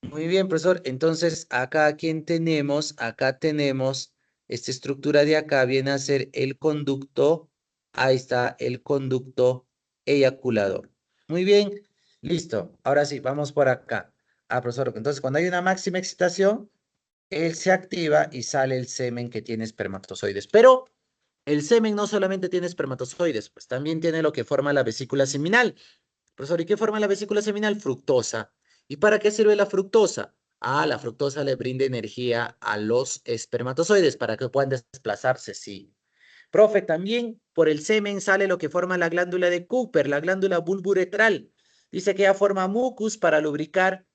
[SPEAKER 1] muy bien, profesor. Entonces, acá, ¿quién tenemos? Acá tenemos esta estructura de acá, viene a ser el conducto. Ahí está el conducto eyaculador. Muy bien, listo. Ahora sí, vamos por acá. Ah, profesor, entonces cuando hay una máxima excitación, él se activa y sale el semen que tiene espermatozoides. Pero el semen no solamente tiene espermatozoides, pues también tiene lo que forma la vesícula seminal. Profesor, ¿y qué forma la vesícula seminal? Fructosa. ¿Y para qué sirve la fructosa? Ah, la fructosa le brinda energía a los espermatozoides para que puedan desplazarse, sí. Profe, también por el semen sale lo que forma la glándula de Cooper, la glándula bulburetral. Dice que ella forma mucus para lubricar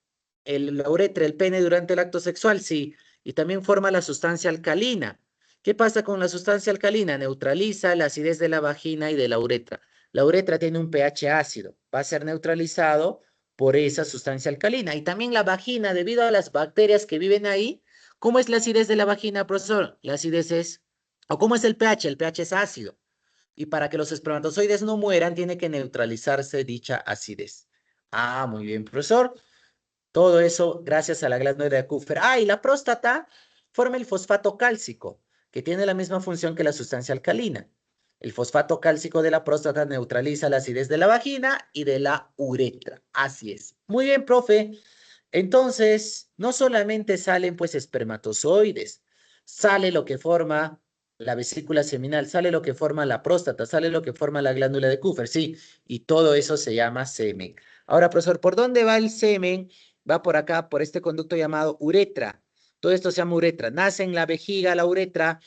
[SPEAKER 1] la uretra, el pene durante el acto sexual, sí. Y también forma la sustancia alcalina. ¿Qué pasa con la sustancia alcalina? Neutraliza la acidez de la vagina y de la uretra. La uretra tiene un pH ácido, va a ser neutralizado por esa sustancia alcalina. Y también la vagina, debido a las bacterias que viven ahí, ¿cómo es la acidez de la vagina, profesor? La acidez es, ¿o cómo es el pH? El pH es ácido. Y para que los espermatozoides no mueran, tiene que neutralizarse dicha acidez. Ah, muy bien, profesor. Todo eso gracias a la glándula de Kupffer. Ah, y la próstata forma el fosfato cálcico, que tiene la misma función que la sustancia alcalina. El fosfato cálcico de la próstata neutraliza la acidez de la vagina y de la uretra. Así es. Muy bien, profe. Entonces, no solamente salen pues espermatozoides, sale lo que forma la vesícula seminal, sale lo que forma la próstata, sale lo que forma la glándula de Kupffer, sí, y todo eso se llama semen. Ahora, profesor, ¿por dónde va el semen? Va por acá, por este conducto llamado uretra. Todo esto se llama uretra. Nace en la vejiga la uretra.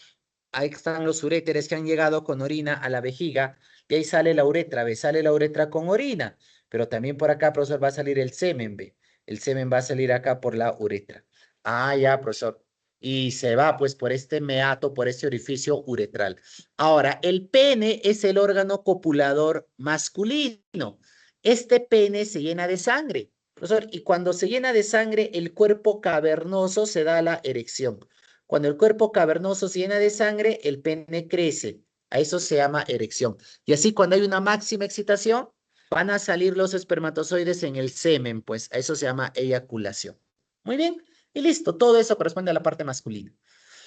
[SPEAKER 1] Ahí están los uréteres que han llegado con orina a la vejiga. Y ahí sale la uretra, ¿ve? Sale la uretra con orina. Pero también por acá, profesor, va a salir el semen, ¿ve? El semen va a salir acá por la uretra. Ah, ya, profesor. Y se va, pues, por este meato, por este orificio uretral. Ahora, el pene es el órgano copulador masculino. Este pene se llena de sangre. Profesor, y cuando se llena de sangre, el cuerpo cavernoso se da la erección. Cuando el cuerpo cavernoso se llena de sangre, el pene crece. A eso se llama erección. Y así cuando hay una máxima excitación, van a salir los espermatozoides en el semen, pues a eso se llama eyaculación. Muy bien, y listo, todo eso corresponde a la parte masculina.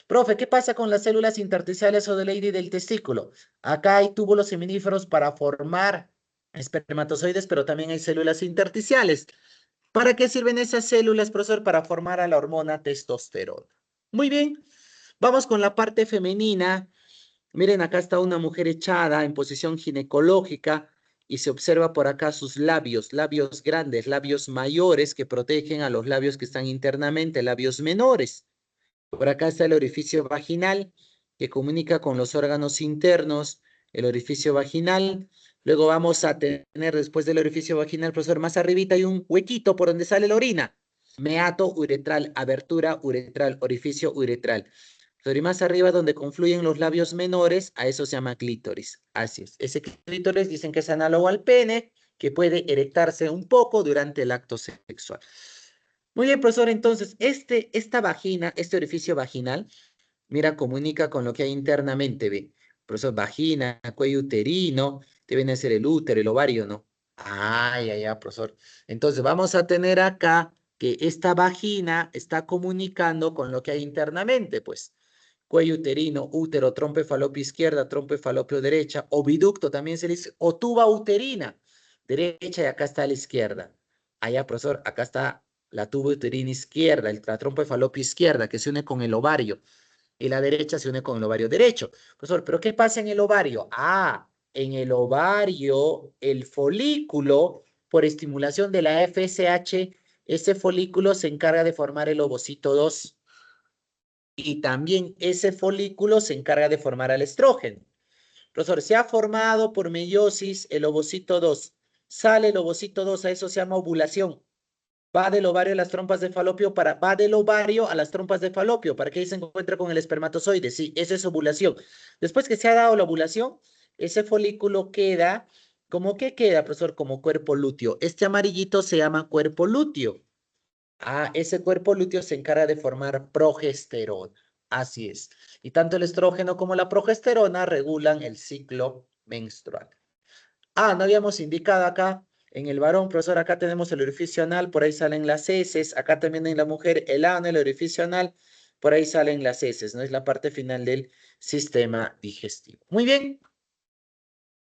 [SPEAKER 1] Profe, ¿qué pasa con las células intersticiales o de Leydig del testículo? Acá hay túbulos seminíferos para formar espermatozoides, pero también hay células intersticiales. ¿Para qué sirven esas células, profesor? Para formar a la hormona testosterona. Muy bien, vamos con la parte femenina. Miren, acá está una mujer echada en posición ginecológica y se observa por acá sus labios, labios grandes, labios mayores que protegen a los labios que están internamente, labios menores. Por acá está el orificio vaginal que comunica con los órganos internos, el orificio vaginal. Luego vamos a tener después del orificio vaginal, profesor, más arribita hay un huequito por donde sale la orina. Meato uretral, abertura uretral, orificio uretral. Pero y más arriba donde confluyen los labios menores, a eso se llama clítoris. Así es. Ese clítoris dicen que es análogo al pene, que puede erectarse un poco durante el acto sexual. Muy bien, profesor, entonces, esta vagina, este orificio vaginal, mira, comunica con lo que hay internamente, ve. Profesor, vagina, cuello uterino, deben ser el útero, el ovario, ¿no? Profesor. Entonces, vamos a tener acá que esta vagina está comunicando con lo que hay internamente, pues. Cuello uterino, útero, trompa de falopio izquierda, trompa de falopio derecha, oviducto también se dice, o tuba uterina, derecha y acá está a la izquierda. Profesor, acá está la tuba uterina izquierda, la trompa de falopio izquierda que se une con el ovario y la derecha se une con el ovario derecho. Profesor, ¿pero qué pasa en el ovario? En el ovario, el folículo, por estimulación de la FSH, ese folículo se encarga de formar el ovocito 2 y también ese folículo se encarga de formar al estrógeno. Profesor, se ha formado por meiosis el ovocito 2. Sale el ovocito 2, a eso se llama ovulación. Va del ovario a las trompas de falopio va del ovario a las trompas de falopio, para que ahí se encuentre con el espermatozoide. Sí, esa es ovulación. Después que se ha dado la ovulación, ese folículo queda, ¿cómo que queda, profesor? Como cuerpo lúteo. Este amarillito se llama cuerpo lúteo. Ese cuerpo lúteo se encarga de formar progesterona. Así es. Y tanto el estrógeno como la progesterona regulan el ciclo menstrual. No habíamos indicado acá en el varón, profesor, acá tenemos el orificio anal, por ahí salen las heces, acá también en la mujer el ano, el orificio anal, por ahí salen las heces, ¿no? Es la parte final del sistema digestivo. Muy bien.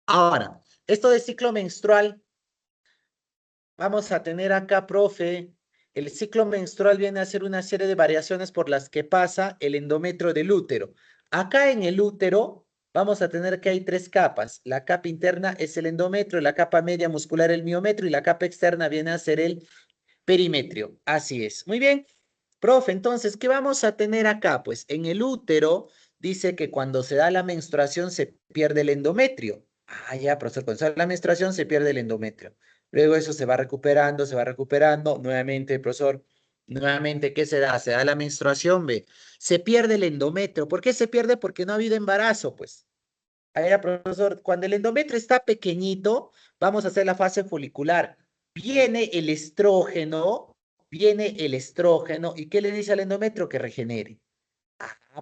[SPEAKER 1] Ahora, esto de ciclo menstrual, vamos a tener acá, profe, el ciclo menstrual viene a ser una serie de variaciones por las que pasa el endometrio del útero. Acá en el útero vamos a tener que hay tres capas. La capa interna es el endometrio, la capa media muscular el miometrio y la capa externa viene a ser el perimetrio. Así es. Muy bien. Profe, entonces, ¿qué vamos a tener acá? Pues en el útero dice que cuando se da la menstruación se pierde el endometrio. Profesor, cuando se da la menstruación se pierde el endometrio. Luego eso se va recuperando. Nuevamente, profesor, nuevamente, ¿qué se da? Se da la menstruación, ve. Se pierde el endometrio. ¿Por qué se pierde? Porque no ha habido embarazo, pues. Profesor, cuando el endometrio está pequeñito, vamos a hacer la fase folicular. Viene el estrógeno, viene el estrógeno, ¿y qué le dice al endometrio? Que regenere.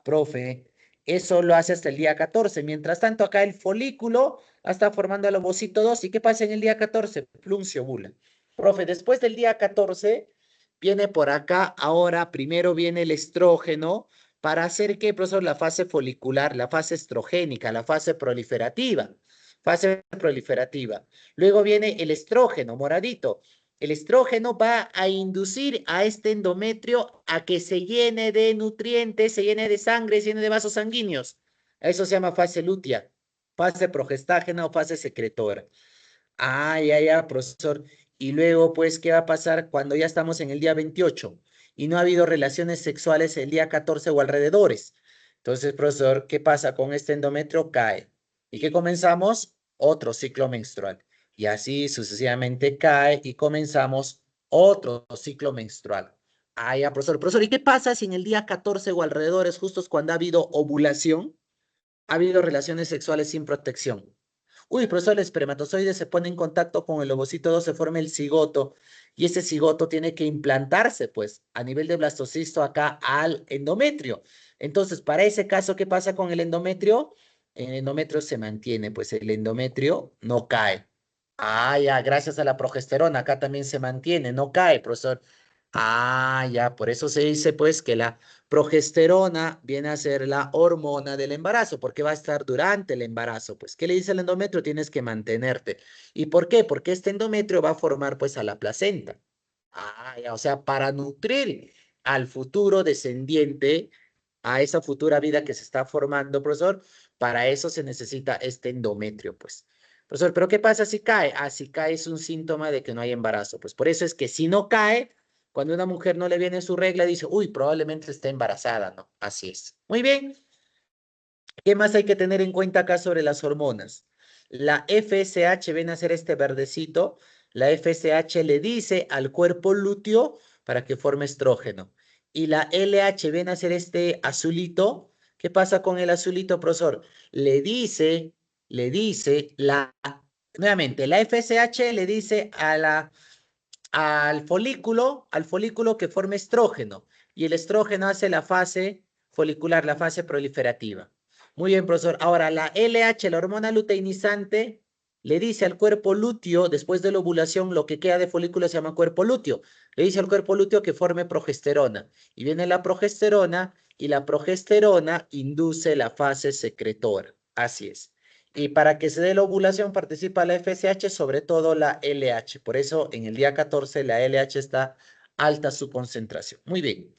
[SPEAKER 1] Profe, eso lo hace hasta el día 14. Mientras tanto, acá el folículo está formando el ovocito 2. ¿Y qué pasa en el día 14? Plum se ovula. Profe, después del día 14, viene por acá, ahora primero viene el estrógeno para hacer que, profesor, la fase folicular, la fase estrogénica, la fase proliferativa. Fase proliferativa. Luego viene el estrógeno, moradito. El estrógeno va a inducir a este endometrio a que se llene de nutrientes, se llene de sangre, se llene de vasos sanguíneos. Eso se llama fase lútea, fase progestágena o fase secretora. Profesor. Y luego, pues, ¿qué va a pasar cuando ya estamos en el día 28 y no ha habido relaciones sexuales el día 14 o alrededores? Entonces, profesor, ¿qué pasa con este endometrio? Cae. ¿Y qué comenzamos? Otro ciclo menstrual. Y así sucesivamente cae y comenzamos otro ciclo menstrual. Profesor. Profesor, ¿y qué pasa si en el día 14 o alrededores, justo cuando ha habido ovulación, ha habido relaciones sexuales sin protección? Profesor, el espermatozoide se pone en contacto con el ovocito 2, se forma el cigoto, y ese cigoto tiene que implantarse, pues, a nivel de blastocisto acá al endometrio. Entonces, para ese caso, ¿qué pasa con el endometrio? El endometrio se mantiene, pues el endometrio no cae. Gracias a la progesterona, acá también se mantiene, no cae, profesor. Por eso se dice pues que la progesterona viene a ser la hormona del embarazo, porque va a estar durante el embarazo. Pues, ¿qué le dice el endometrio? Tienes que mantenerte. ¿Y por qué? Porque este endometrio va a formar pues a la placenta. O sea, para nutrir al futuro descendiente, a esa futura vida que se está formando, profesor, para eso se necesita este endometrio, pues. Profesor, ¿pero qué pasa si cae? Si cae es un síntoma de que no hay embarazo. Pues por eso es que si no cae, cuando una mujer no le viene su regla, dice, probablemente está embarazada, ¿no? Así es. Muy bien. ¿Qué más hay que tener en cuenta acá sobre las hormonas? La FSH, ven a ser este verdecito, la FSH le dice al cuerpo lúteo para que forme estrógeno. Y la LH viene a ser este azulito. ¿Qué pasa con el azulito, profesor? Nuevamente, la FSH le dice al folículo que forme estrógeno. Y el estrógeno hace la fase folicular, la fase proliferativa. Muy bien, profesor. Ahora, la LH, la hormona luteinizante, le dice al cuerpo lúteo, después de la ovulación, lo que queda de folículo se llama cuerpo lúteo. Le dice al cuerpo lúteo que forme progesterona. Y viene la progesterona, y la progesterona induce la fase secretora. Así es. Y para que se dé la ovulación participa la FSH, sobre todo la LH. Por eso en el día 14 la LH está alta su concentración. Muy bien.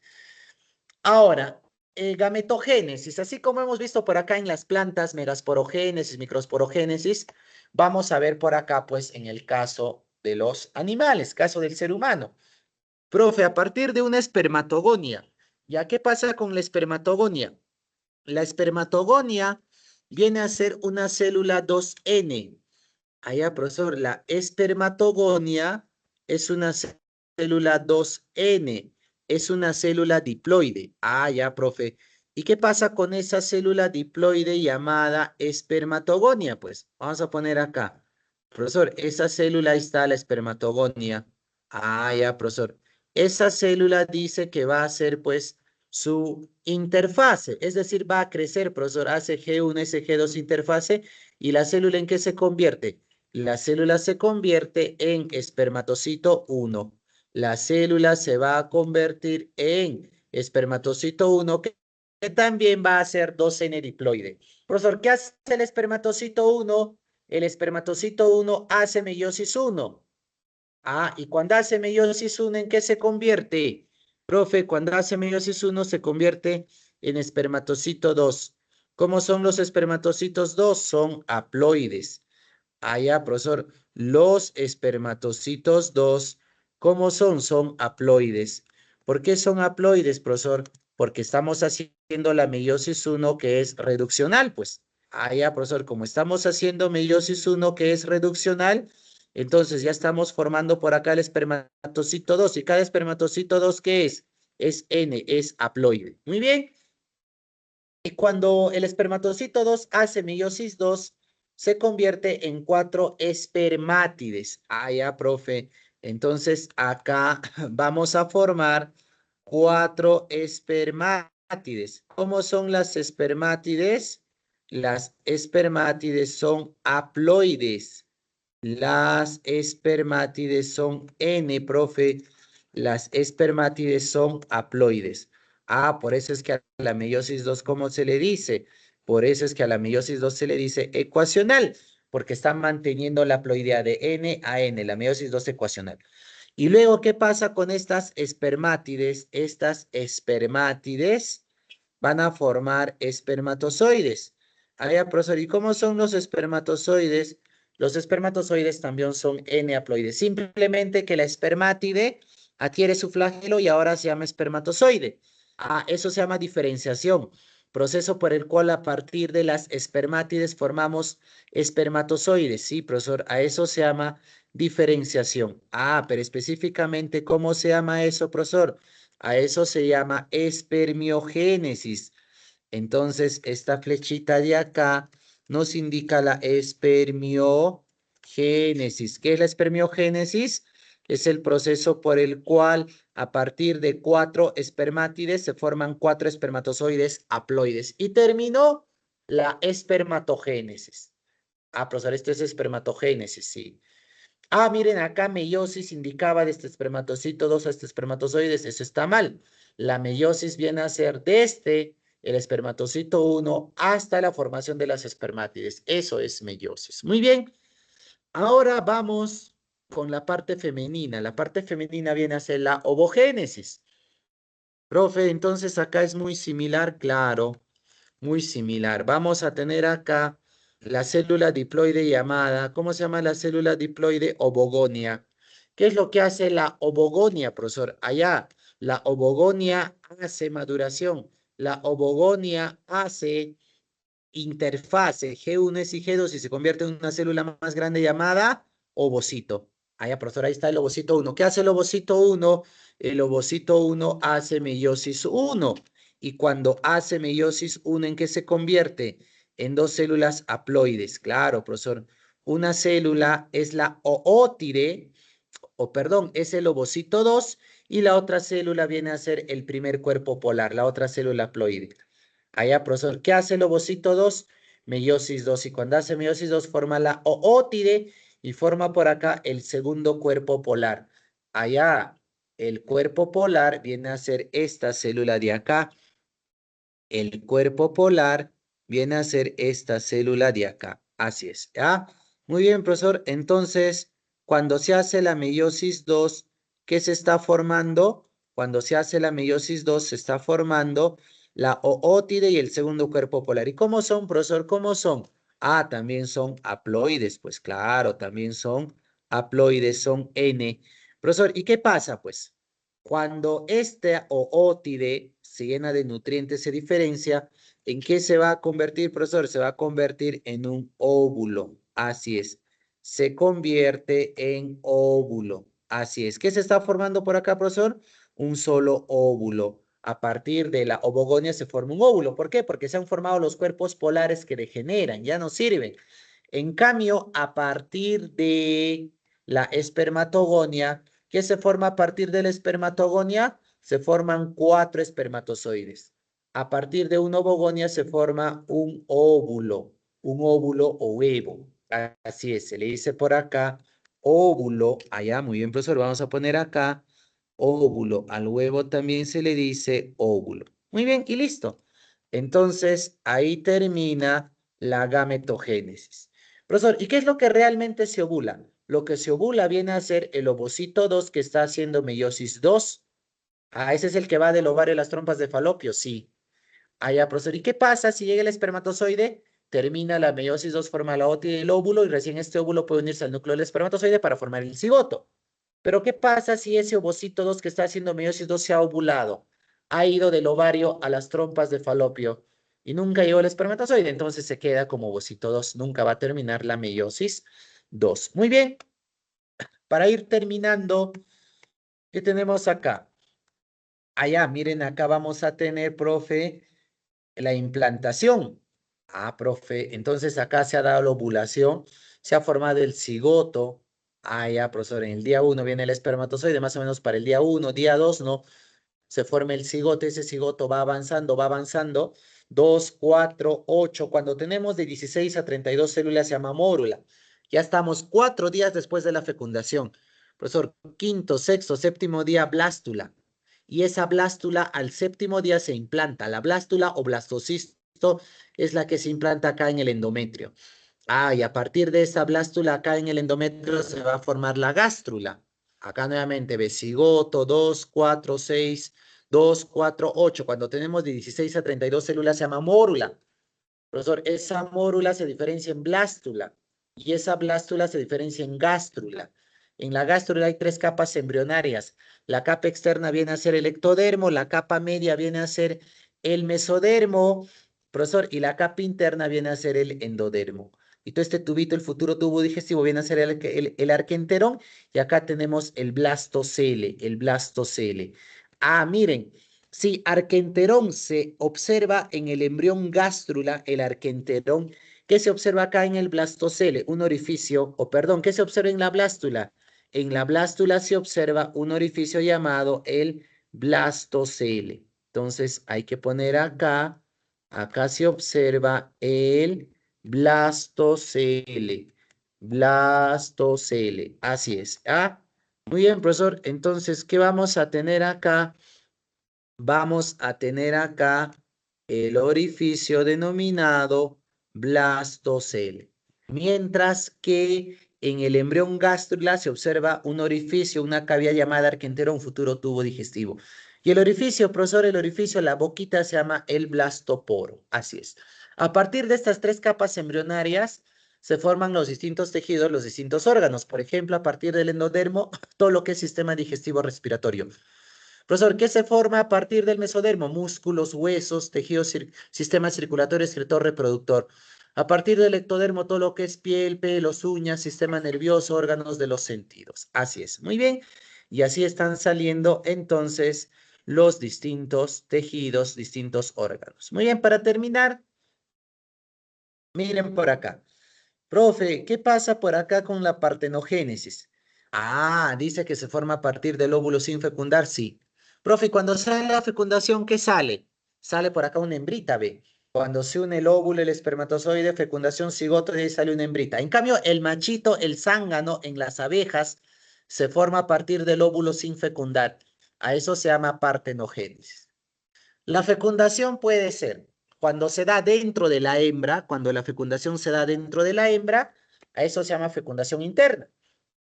[SPEAKER 1] Ahora, gametogénesis, así como hemos visto por acá en las plantas, megasporogénesis, microsporogénesis, vamos a ver por acá, pues, en el caso de los animales, caso del ser humano. Profe, a partir de una espermatogonia, ¿ya qué pasa con la espermatogonia? La espermatogonia viene a ser una célula 2N. Allá, profesor, la espermatogonia es una célula 2N, es una célula diploide. Ah, ya, profe. ¿Y qué pasa con esa célula diploide llamada espermatogonia? Pues vamos a poner acá. Profesor, esa célula, ahí está la espermatogonia. Ah, ya, profesor. Esa célula dice que va a ser, pues, su interfase, es decir, va a crecer, profesor, hace G1, SG2 interfase, ¿y la célula en qué se convierte? La célula se convierte en espermatocito 1. La célula se va a convertir en espermatocito 1, que también va a ser 2N diploide. Profesor, ¿qué hace el espermatocito 1? El espermatocito 1 hace meiosis 1. Ah, y cuando hace meiosis 1, ¿en qué se convierte? Profe, cuando hace meiosis 1 se convierte en espermatocito 2. ¿Cómo son los espermatocitos 2? Son haploides. Ah, ya, profesor. Los espermatocitos 2, ¿cómo son? Son haploides. ¿Por qué son haploides, profesor? Porque estamos haciendo la meiosis 1 que es reduccional, pues. Ah, ya, profesor, como estamos haciendo meiosis 1 que es reduccional, entonces ya estamos formando por acá el espermatocito 2. ¿Y cada espermatocito 2 qué es? Es N, es haploide. Muy bien. Y cuando el espermatocito 2 hace meiosis 2, se convierte en 4 espermátides. Ah, ya, profe. Entonces, acá vamos a formar 4 espermátides. ¿Cómo son las espermátides? Las espermátides son haploides. Las espermátides son N, profe. Las espermátides son haploides. Ah, por eso es que a la meiosis 2, ¿cómo se le dice? Por eso es que a la meiosis 2 se le dice ecuacional, porque están manteniendo la haploidea de N a N, la meiosis 2 ecuacional. Y luego, ¿qué pasa con estas espermátides? Estas espermátides van a formar espermatozoides. A ver, profesor, ¿y cómo son los espermatozoides? Los espermatozoides también son N-haploides. Simplemente que la espermátide adquiere su flagelo y ahora se llama espermatozoide. Ah, eso se llama diferenciación. Proceso por el cual a partir de las espermátides formamos espermatozoides. Sí, profesor, a eso se llama diferenciación. Ah, pero específicamente, ¿cómo se llama eso, profesor? A eso se llama espermiogénesis. Entonces, esta flechita de acá nos indica la espermiogénesis. ¿Qué es la espermiogénesis? Es el proceso por el cual a partir de 4 espermátides se forman 4 espermatozoides haploides. Y terminó la espermatogénesis. Ah, profesor, esto es espermatogénesis, sí. Ah, miren, acá meiosis indicaba de este espermatocito 2 a este espermatozoides. Eso está mal. La meiosis viene a ser desde el espermatocito 1 hasta la formación de las espermátides. Eso es meiosis. Muy bien. Ahora vamos con la parte femenina. La parte femenina viene a ser la ovogénesis. Profe, entonces acá es muy similar, claro, muy similar. Vamos a tener acá la célula diploide llamada, ¿cómo se llama la célula diploide? Ovogonia. ¿Qué es lo que hace la ovogonia, profesor? Allá, la ovogonia hace maduración. La ovogonia hace interfase G1 y G2 y se convierte en una célula más grande llamada ovocito. Ah, ya, profesor, ahí está el ovocito 1. ¿Qué hace el ovocito 1? El ovocito 1 hace meiosis 1. Y cuando hace meiosis 1, ¿en qué se convierte? En dos células haploides. Claro, profesor. Una célula es la oótide, o perdón, es el ovocito 2, y la otra célula viene a ser el primer cuerpo polar, la otra célula haploide. Allá, profesor, ¿qué hace el ovocito 2? Meiosis 2. Y cuando hace meiosis 2 forma la oótide y forma por acá el segundo cuerpo polar. Allá, el cuerpo polar viene a ser esta célula de acá. El cuerpo polar viene a ser esta célula de acá. Así es. ¿Ya? Muy bien, profesor. Entonces, cuando se hace la meiosis 2, ¿qué se está formando? Cuando se hace la meiosis 2, se está formando la oótide y el segundo cuerpo polar. ¿Y cómo son, profesor? ¿Cómo son? Ah, también son haploides. Pues claro, también son haploides, son N. Profesor, ¿y qué pasa? Pues cuando esta oótide se llena de nutrientes, se diferencia, ¿en qué se va a convertir, profesor? Se va a convertir en un óvulo. Así es. Se convierte en óvulo. Así es. ¿Qué se está formando por acá, profesor? Un solo óvulo. A partir de la ovogonia se forma un óvulo. ¿Por qué? Porque se han formado los cuerpos polares que degeneran, ya no sirven. En cambio, a partir de la espermatogonia, ¿qué se forma a partir de la espermatogonia? Se forman 4 espermatozoides. A partir de una ovogonia se forma un óvulo o huevo. Así es, se le dice por acá óvulo. Allá, muy bien, profesor, vamos a poner acá óvulo. Al huevo también se le dice óvulo. Muy bien, y listo. Entonces, ahí termina la gametogénesis. Profesor, ¿y qué es lo que realmente se ovula? Lo que se ovula viene a ser el ovocito 2 que está haciendo meiosis 2. Ah, ese es el que va del ovario a las trompas de falopio, sí. Ah, ya, profesor. ¿Y qué pasa si llega el espermatozoide? Termina la meiosis 2, forma la ótide del óvulo y recién este óvulo puede unirse al núcleo del espermatozoide para formar el cigoto. Pero ¿qué pasa si ese ovocito 2 que está haciendo meiosis 2 se ha ovulado? Ha ido del ovario a las trompas de falopio y nunca llegó el espermatozoide, entonces se queda como ovocito 2, nunca va a terminar la meiosis 2. Muy bien, para ir terminando, ¿qué tenemos acá? Allá, miren, acá vamos a tener, profe, la implantación. Ah, profe, entonces acá se ha dado la ovulación, se ha formado el cigoto. Ah, ya, profesor, en el día 1 viene el espermatozoide, más o menos para el día 1, día 2, ¿no? Se forma el cigoto, ese cigoto va avanzando, 2, 4, 8. Cuando tenemos de 16 a 32 células se llama mórula. Ya estamos 4 días después de la fecundación. Profesor, quinto, sexto, séptimo día, blástula. Y esa blástula al séptimo día se implanta. La blástula o blastocisto es la que se implanta acá en el endometrio. Ah, y a partir de esa blástula acá en el endometrio se va a formar la gástrula. Acá nuevamente, vesigoto, 2, 4, 6, 2, 4, 8. Cuando tenemos de 16 a 32 células se llama mórula. Profesor, esa mórula se diferencia en blástula y esa blástula se diferencia en gástrula. En la gástrula hay 3 capas embrionarias. La capa externa viene a ser el ectodermo, la capa media viene a ser el mesodermo, profesor, y la capa interna viene a ser el endodermo. Y todo este tubito, el futuro tubo digestivo, viene a ser el arquenterón, y acá tenemos el blastocele, el blastocele. Ah, miren, sí, arquenterón se observa en el embrión gástrula, el arquenterón. ¿Qué se observa acá en el blastocele? Un orificio, o perdón, ¿qué se observa en la blástula? En la blástula se observa un orificio llamado el blastocele. Entonces hay que poner acá, acá se observa el blastocele. Blastocele, así es. Ah, muy bien, profesor. Entonces, ¿qué vamos a tener acá? Vamos a tener acá el orificio denominado blastocele. Mientras que en el embrión gástrula se observa un orificio, una cavidad llamada arquenterón, futuro tubo digestivo. Y el orificio, profesor, el orificio, la boquita se llama el blastoporo. Así es. A partir de estas 3 capas embrionarias se forman los distintos tejidos, los distintos órganos. Por ejemplo, a partir del endodermo, todo lo que es sistema digestivo respiratorio. Profesor, ¿qué se forma a partir del mesodermo? Músculos, huesos, tejidos, sistema circulatorio, excretor, reproductor. A partir del ectodermo, todo lo que es piel, pelos, uñas, sistema nervioso, órganos de los sentidos. Así es. Muy bien. Y así están saliendo entonces los distintos tejidos, distintos órganos. Muy bien, para terminar, miren por acá. Profe, ¿qué pasa por acá con la partenogénesis? Ah, dice que se forma a partir del óvulo sin fecundar, sí. Profe, cuando sale la fecundación, ¿qué sale? Sale por acá una hembrita, ¿ve? Cuando se une el óvulo, el espermatozoide, fecundación, cigoto, y ahí sale una hembrita. En cambio, el machito, el zángano, en las abejas, se forma a partir del óvulo sin fecundar. A eso se llama partenogénesis. La fecundación puede ser cuando se da dentro de la hembra, cuando la fecundación se da dentro de la hembra, a eso se llama fecundación interna.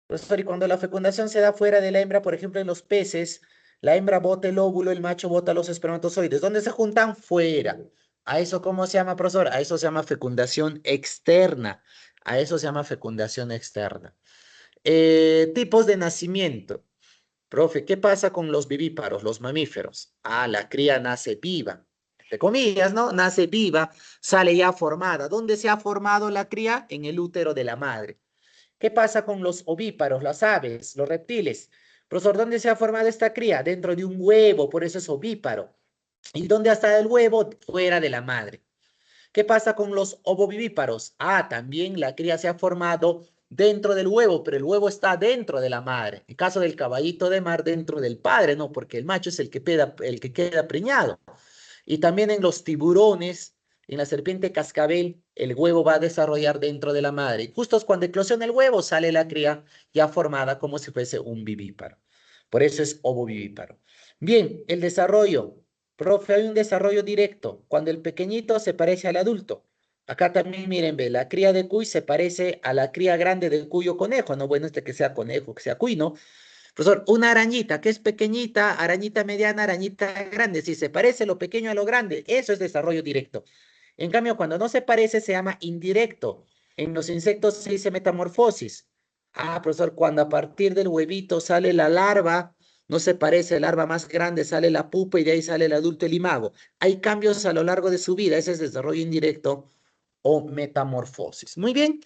[SPEAKER 1] Profesor, y cuando la fecundación se da fuera de la hembra, por ejemplo, en los peces, la hembra bota el óvulo, el macho bota los espermatozoides. ¿Dónde se juntan? Fuera. ¿A eso cómo se llama, profesor? A eso se llama fecundación externa. A eso se llama fecundación externa. Tipos de nacimiento. Profe, ¿qué pasa con los vivíparos, los mamíferos? Ah, la cría nace viva. De comillas, ¿no? Nace viva, sale ya formada. ¿Dónde se ha formado la cría? En el útero de la madre. ¿Qué pasa con los ovíparos, las aves, los reptiles? Profesor, ¿dónde se ha formado esta cría? Dentro de un huevo, por eso es ovíparo. ¿Y dónde ha estado el huevo? Fuera de la madre. ¿Qué pasa con los ovovivíparos? Ah, también la cría se ha formado dentro del huevo, pero el huevo está dentro de la madre. En caso del caballito de mar, dentro del padre, ¿no? Porque el macho es el que queda preñado. Y también en los tiburones, en la serpiente cascabel, el huevo va a desarrollar dentro de la madre. Y justo cuando eclosiona el huevo, sale la cría ya formada como si fuese un vivíparo. Por eso es ovovivíparo. Bien, el desarrollo. Profe, hay un desarrollo directo, cuando el pequeñito se parece al adulto. Acá también, miren, ve, la cría de cuy se parece a la cría grande del cuyo conejo, ¿no? Bueno, este que sea conejo, que sea cuy, ¿no? Profesor, una arañita que es pequeñita, arañita mediana, arañita grande. Si se parece lo pequeño a lo grande, eso es desarrollo directo. En cambio, cuando no se parece, se llama indirecto. En los insectos se dice metamorfosis. Ah, profesor, cuando a partir del huevito sale la larva, no se parece, larva más grande, sale la pupa y de ahí sale el adulto, el imago. Hay cambios a lo largo de su vida, ese es desarrollo indirecto o metamorfosis. Muy bien.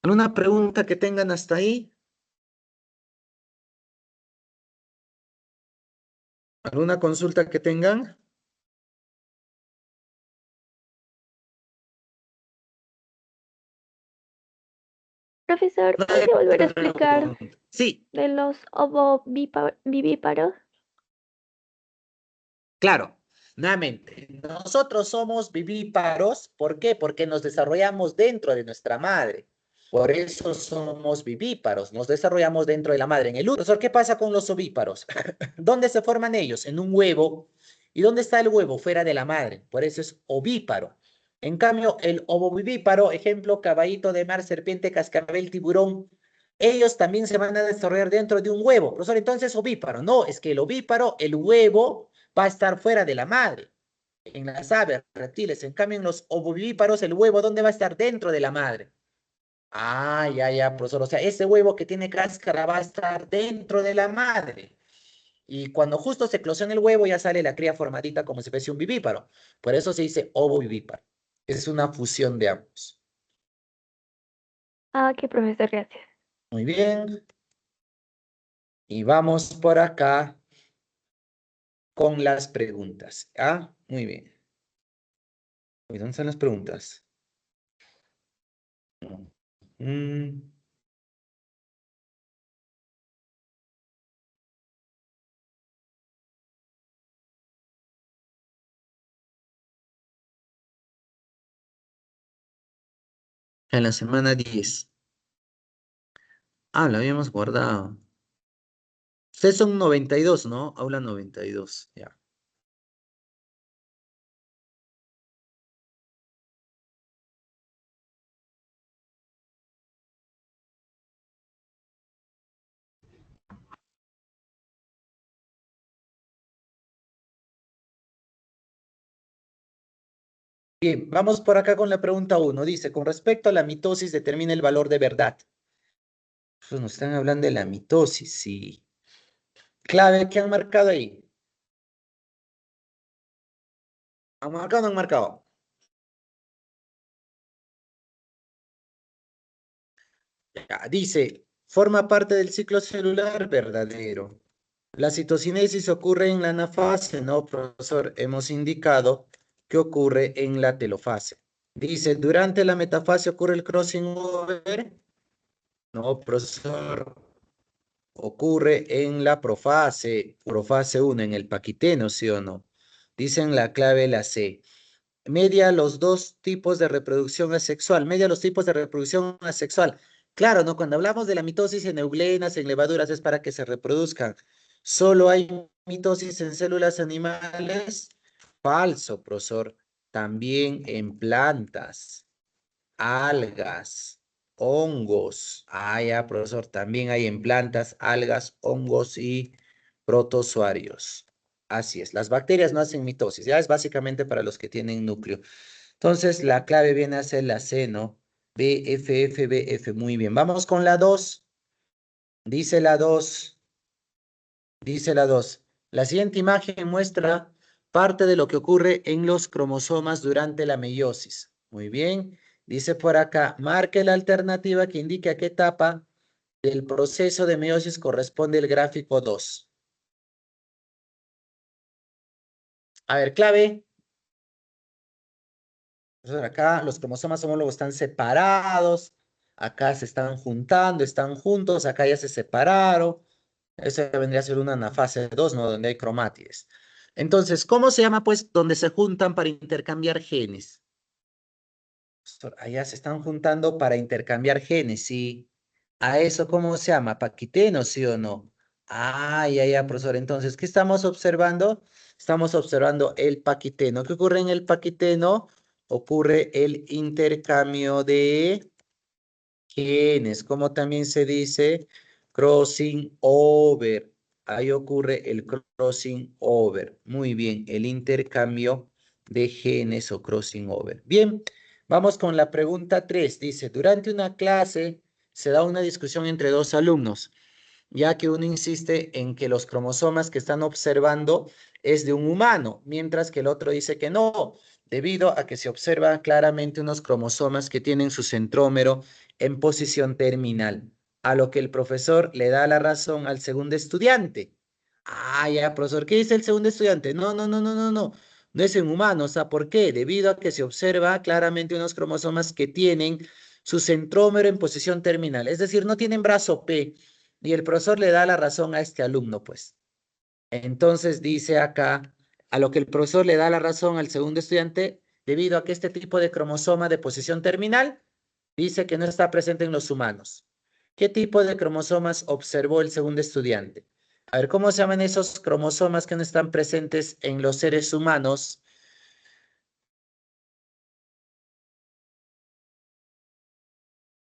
[SPEAKER 1] ¿Alguna pregunta que tengan hasta ahí? ¿Alguna consulta que tengan?
[SPEAKER 2] Profesor,
[SPEAKER 1] No hay
[SPEAKER 2] ¿podría volver a explicar
[SPEAKER 1] pregunta. Sí,
[SPEAKER 2] de los ovovivíparos?
[SPEAKER 1] claro. Nuevamente, nosotros somos vivíparos. ¿Por qué? Porque nos desarrollamos dentro de nuestra madre. Por eso somos vivíparos. Nos desarrollamos dentro de la madre. En el útero. Profesor, ¿qué pasa con los ovíparos? ¿Dónde se forman ellos? En un huevo. ¿Y dónde está el huevo? Fuera de la madre. Por eso es ovíparo. En cambio, el ovovivíparo, ejemplo, caballito de mar, serpiente, cascabel, tiburón, ellos también se van a desarrollar dentro de un huevo. Profesor, entonces ovíparo. No, es que el ovíparo, el huevo va a estar fuera de la madre. En las aves, reptiles, en cambio en los ovovivíparos, el huevo, ¿dónde va a estar? Dentro de la madre. Ah, ya, profesor. O sea, ese huevo que tiene cáscara va a estar dentro de la madre. Y cuando justo se eclosiona el huevo, ya sale la cría formadita como si fuese un vivíparo. Por eso se dice ovovivíparo. Es una fusión de ambos.
[SPEAKER 2] Ah, qué profesor, gracias.
[SPEAKER 1] Muy bien. Y vamos por acá con las preguntas. Ah, muy bien. Uy, ¿dónde están las preguntas? Mm, en la semana 10. Ah, la habíamos guardado. Ustedes son 92, ¿no? Aula 92. Ya. Bien, vamos por acá con la pregunta 1. Dice, con respecto a la mitosis, determina el valor de verdad. Pues nos están hablando de la mitosis, sí. Clave, ¿qué han marcado ahí? ¿Han marcado o no han marcado? Ya, dice, forma parte del ciclo celular verdadero. La citocinesis ocurre en la anafase, ¿no, profesor? Hemos indicado que ocurre en la telofase. Dice, durante la metafase ocurre el crossing over. No, profesor, ocurre en la profase 1, en el paquiteno, ¿sí o no? Dicen la clave la C. Media los dos tipos de reproducción asexual. Media los tipos de reproducción asexual. Claro, ¿no? Cuando hablamos de la mitosis en euglenas, en levaduras, es para que se reproduzcan. Solo hay mitosis en células animales. Falso, profesor. También en plantas, algas, hongos. Ah, ya, profesor. También hay en plantas, algas, hongos y protozoarios. Así es. Las bacterias no hacen mitosis. Ya es básicamente para los que tienen núcleo. Entonces, la clave viene a ser la C, ¿no? BFF. Muy bien. Vamos con la 2. Dice la 2. Dice la 2. La siguiente imagen muestra parte de lo que ocurre en los cromosomas durante la meiosis. Muy bien. Dice por acá, marque la alternativa que indique a qué etapa del proceso de meiosis corresponde el gráfico 2. A ver, clave. Entonces acá los cromosomas homólogos están separados, acá se están juntando, están juntos, acá ya se separaron. Eso vendría a ser una anafase 2, ¿no? Donde hay cromátides. Entonces, ¿cómo se llama, pues, donde se juntan para intercambiar genes? Allá se están juntando para intercambiar genes, ¿sí? ¿A eso cómo se llama? ¿Paquiteno, sí o no? Ah, ya, profesor. Entonces, ¿qué estamos observando? Estamos observando el paquiteno. ¿Qué ocurre en el paquiteno? Ocurre el intercambio de genes, como también se dice crossing over. Ahí ocurre el crossing over. Muy bien, el intercambio de genes o crossing over. Bien, vamos con la pregunta 3. Dice, durante una clase se da una discusión entre dos alumnos, ya que uno insiste en que los cromosomas que están observando es de un humano, mientras que el otro dice que no, debido a que se observa claramente unos cromosomas que tienen su centrómero en posición terminal, a lo que el profesor le da la razón al segundo estudiante. Ah, ya, profesor, ¿qué dice el segundo estudiante? No es en humanos. ¿Por qué? Debido a que se observa claramente unos cromosomas que tienen su centrómero en posición terminal, es decir, no tienen brazo P, y el profesor le da la razón a este alumno, pues. Entonces dice acá, a lo que el profesor le da la razón al segundo estudiante, debido a que este tipo de cromosoma de posición terminal dice que no está presente en los humanos. ¿Qué tipo de cromosomas observó el segundo estudiante? A ver, ¿cómo se llaman esos cromosomas que no están presentes en los seres humanos?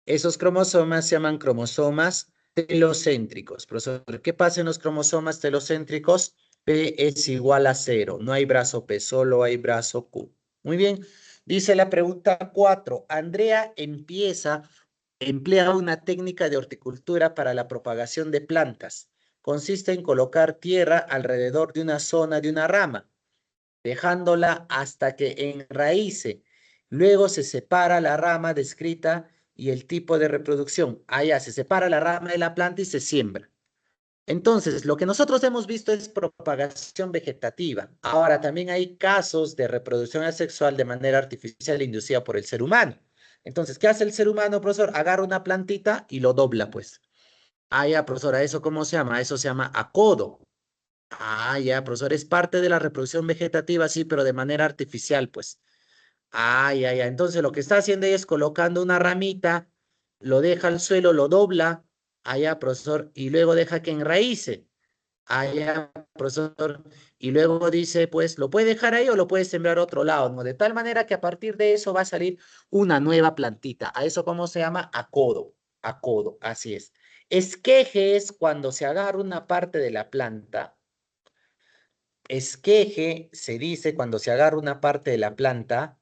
[SPEAKER 1] Esos cromosomas se llaman cromosomas telocéntricos. Profesor, ¿qué pasa en los cromosomas telocéntricos? P es igual a 0. No hay brazo P, solo hay brazo Q. Muy bien. Dice la pregunta 4. Andrea emplea una técnica de horticultura para la propagación de plantas. Consiste en colocar tierra alrededor de una zona de una rama, dejándola hasta que enraíce. Luego se separa la rama descrita y el tipo de reproducción. Allá se separa la rama de la planta y se siembra. Entonces, lo que nosotros hemos visto es propagación vegetativa. Ahora, también hay casos de reproducción asexual de manera artificial inducida por el ser humano. Entonces, ¿qué hace el ser humano, profesor? Agarra una plantita y lo dobla, pues. Ah, ya, profesor, ¿a eso cómo se llama? Eso se llama acodo. Ah, ya, profesor, es parte de la reproducción vegetativa, sí, pero de manera artificial, pues. Ah, ya. Entonces lo que está haciendo ella es colocando una ramita, lo deja al suelo, lo dobla, allá, profesor, y luego deja que enraíce. Allá, profesor, y luego dice, pues, lo puede dejar ahí o lo puede sembrar a otro lado, ¿no? De tal manera que a partir de eso va a salir una nueva plantita. ¿A eso cómo se llama? Acodo. Acodo, así es. Esqueje es cuando se agarra una parte de la planta. Esqueje se dice cuando se agarra una parte de la planta.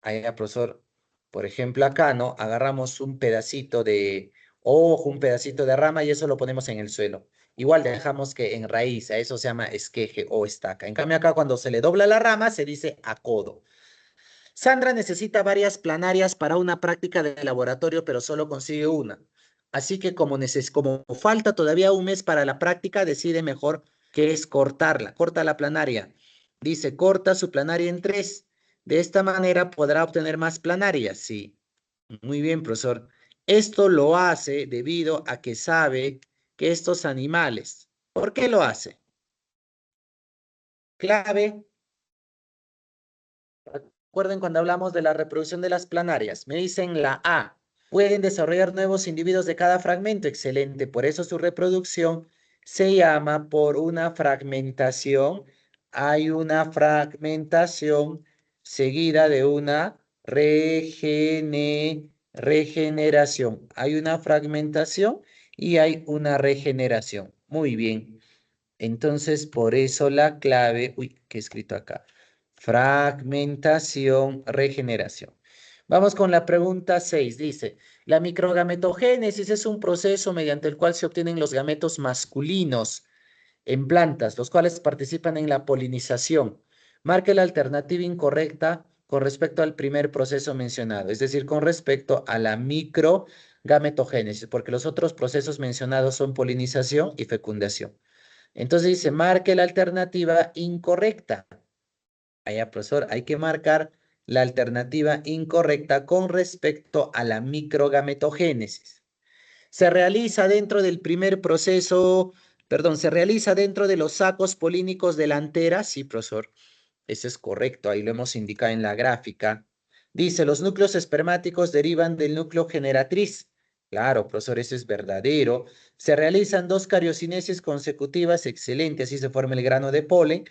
[SPEAKER 1] Ahí, profesor, por ejemplo, acá, ¿no? Agarramos un pedacito de hojo, un pedacito de rama y eso lo ponemos en el suelo. Igual dejamos que en raíz, a eso se llama esqueje o estaca. En cambio, acá cuando se le dobla la rama, se dice acodo. Sandra necesita varias planarias para una práctica de laboratorio, pero solo consigue una. Así que como falta todavía un mes para la práctica, decide mejor que es cortarla. Corta la planaria. Dice, corta su planaria en 3. De esta manera podrá obtener más planarias. Sí. Muy bien, profesor. Esto lo hace debido a que sabe que estos animales. ¿Por qué lo hace? Clave. Recuerden cuando hablamos de la reproducción de las planarias. Me dicen la A. Pueden desarrollar nuevos individuos de cada fragmento. Excelente. Por eso su reproducción se llama por una fragmentación. Hay una fragmentación seguida de una regeneración. Hay una fragmentación y hay una regeneración. Muy bien. Entonces, por eso la clave, uy, ¿qué he escrito acá? Fragmentación, regeneración. Vamos con la pregunta 6. Dice, la microgametogénesis es un proceso mediante el cual se obtienen los gametos masculinos en plantas, los cuales participan en la polinización. Marque la alternativa incorrecta con respecto al primer proceso mencionado, es decir, con respecto a la microgametogénesis, porque los otros procesos mencionados son polinización y fecundación. Entonces dice, marque la alternativa incorrecta. Allá, profesor, hay que marcar la alternativa incorrecta con respecto a la microgametogénesis. Se realiza dentro del primer proceso, perdón, se realiza dentro de los sacos polínicos delanteras. Sí, profesor, eso es correcto, ahí lo hemos indicado en la gráfica. Dice, los núcleos espermáticos derivan del núcleo generatriz. Claro, profesor, eso es verdadero. Se realizan 2 cariocinesis consecutivas, excelente, así se forma el grano de polen.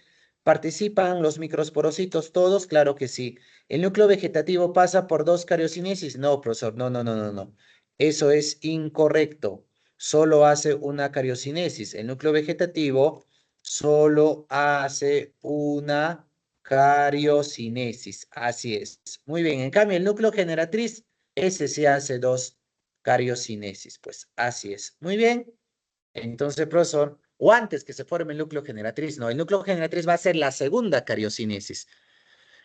[SPEAKER 1] ¿Participan los microsporocitos todos? Claro que sí. ¿El núcleo vegetativo pasa por 2 cariocinesis? No, profesor, no, no, no, no, no. Eso es incorrecto. Solo hace una cariocinesis. El núcleo vegetativo solo hace una cariocinesis. Así es. Muy bien. En cambio, el núcleo generatriz, ese sí hace 2 cariocinesis. Pues así es. Muy bien. Entonces, profesor, o antes que se forme el núcleo generatriz, no, el núcleo generatriz va a ser la segunda cariocinesis.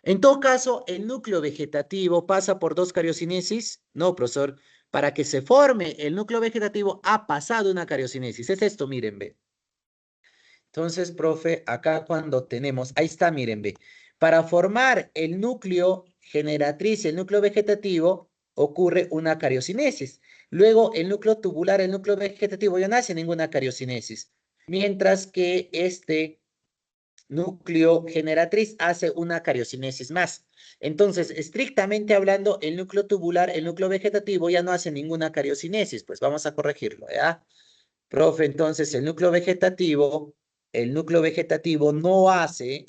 [SPEAKER 1] En todo caso, el núcleo vegetativo pasa por 2 cariocinesis. No, profesor. Para que se forme el núcleo vegetativo ha pasado una cariocinesis. Es esto, miren, ve. Entonces, profe, acá cuando tenemos, ahí está, miren, ve. Para formar el núcleo generatriz y el núcleo vegetativo ocurre una cariocinesis. Luego, el núcleo tubular, el núcleo vegetativo ya nace ninguna cariocinesis. Mientras que este núcleo generatriz hace una cariocinesis más. Entonces, estrictamente hablando, el núcleo tubular, el núcleo vegetativo ya no hace ninguna cariocinesis. Pues vamos a corregirlo, ¿ya? Profe, entonces el núcleo vegetativo no hace,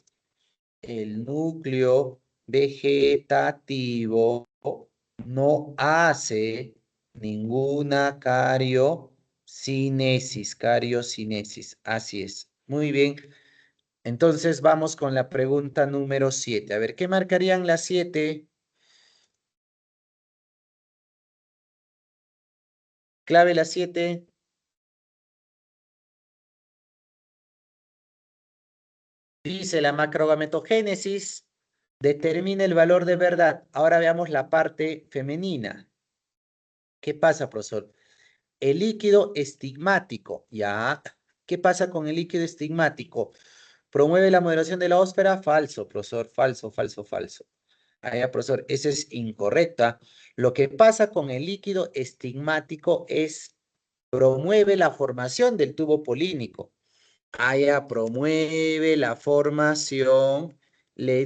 [SPEAKER 1] el núcleo vegetativo no hace ninguna cariocinesis, así es. Muy bien. Entonces vamos con la pregunta número 7. A ver, ¿qué marcarían las 7? Clave las 7. Dice la macrogametogénesis determina el valor de verdad. Ahora veamos la parte femenina. ¿Qué pasa, profesor? El líquido estigmático, ¿ya? ¿Qué pasa con el líquido estigmático? ¿Promueve la moderación de la ósfera? Falso, profesor, falso, falso, falso. Allá, profesor, esa es incorrecta. Lo que pasa con el líquido estigmático es promueve la formación del tubo polínico. Allá promueve la formación. ¿A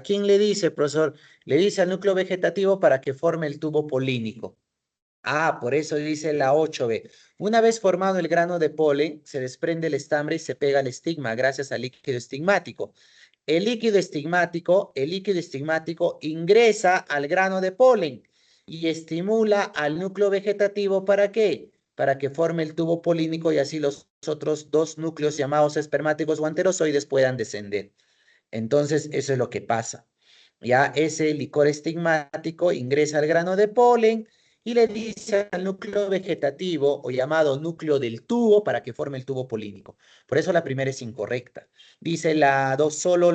[SPEAKER 1] quién le dice, profesor? Le dice al núcleo vegetativo para que forme el tubo polínico. Ah, por eso dice la 8b. Una vez formado el grano de polen, se desprende el estambre y se pega al estigma gracias al líquido estigmático. El líquido estigmático ingresa al grano de polen y estimula al núcleo vegetativo ¿para qué? Para que forme el tubo polínico y así los otros 2 núcleos llamados espermáticos o anterozoides puedan descender. Entonces, eso es lo que pasa. Ya ese licor estigmático ingresa al grano de polen y le dice al núcleo vegetativo o llamado núcleo del tubo para que forme el tubo polínico. Por eso la primera es incorrecta. Dice la 2, solo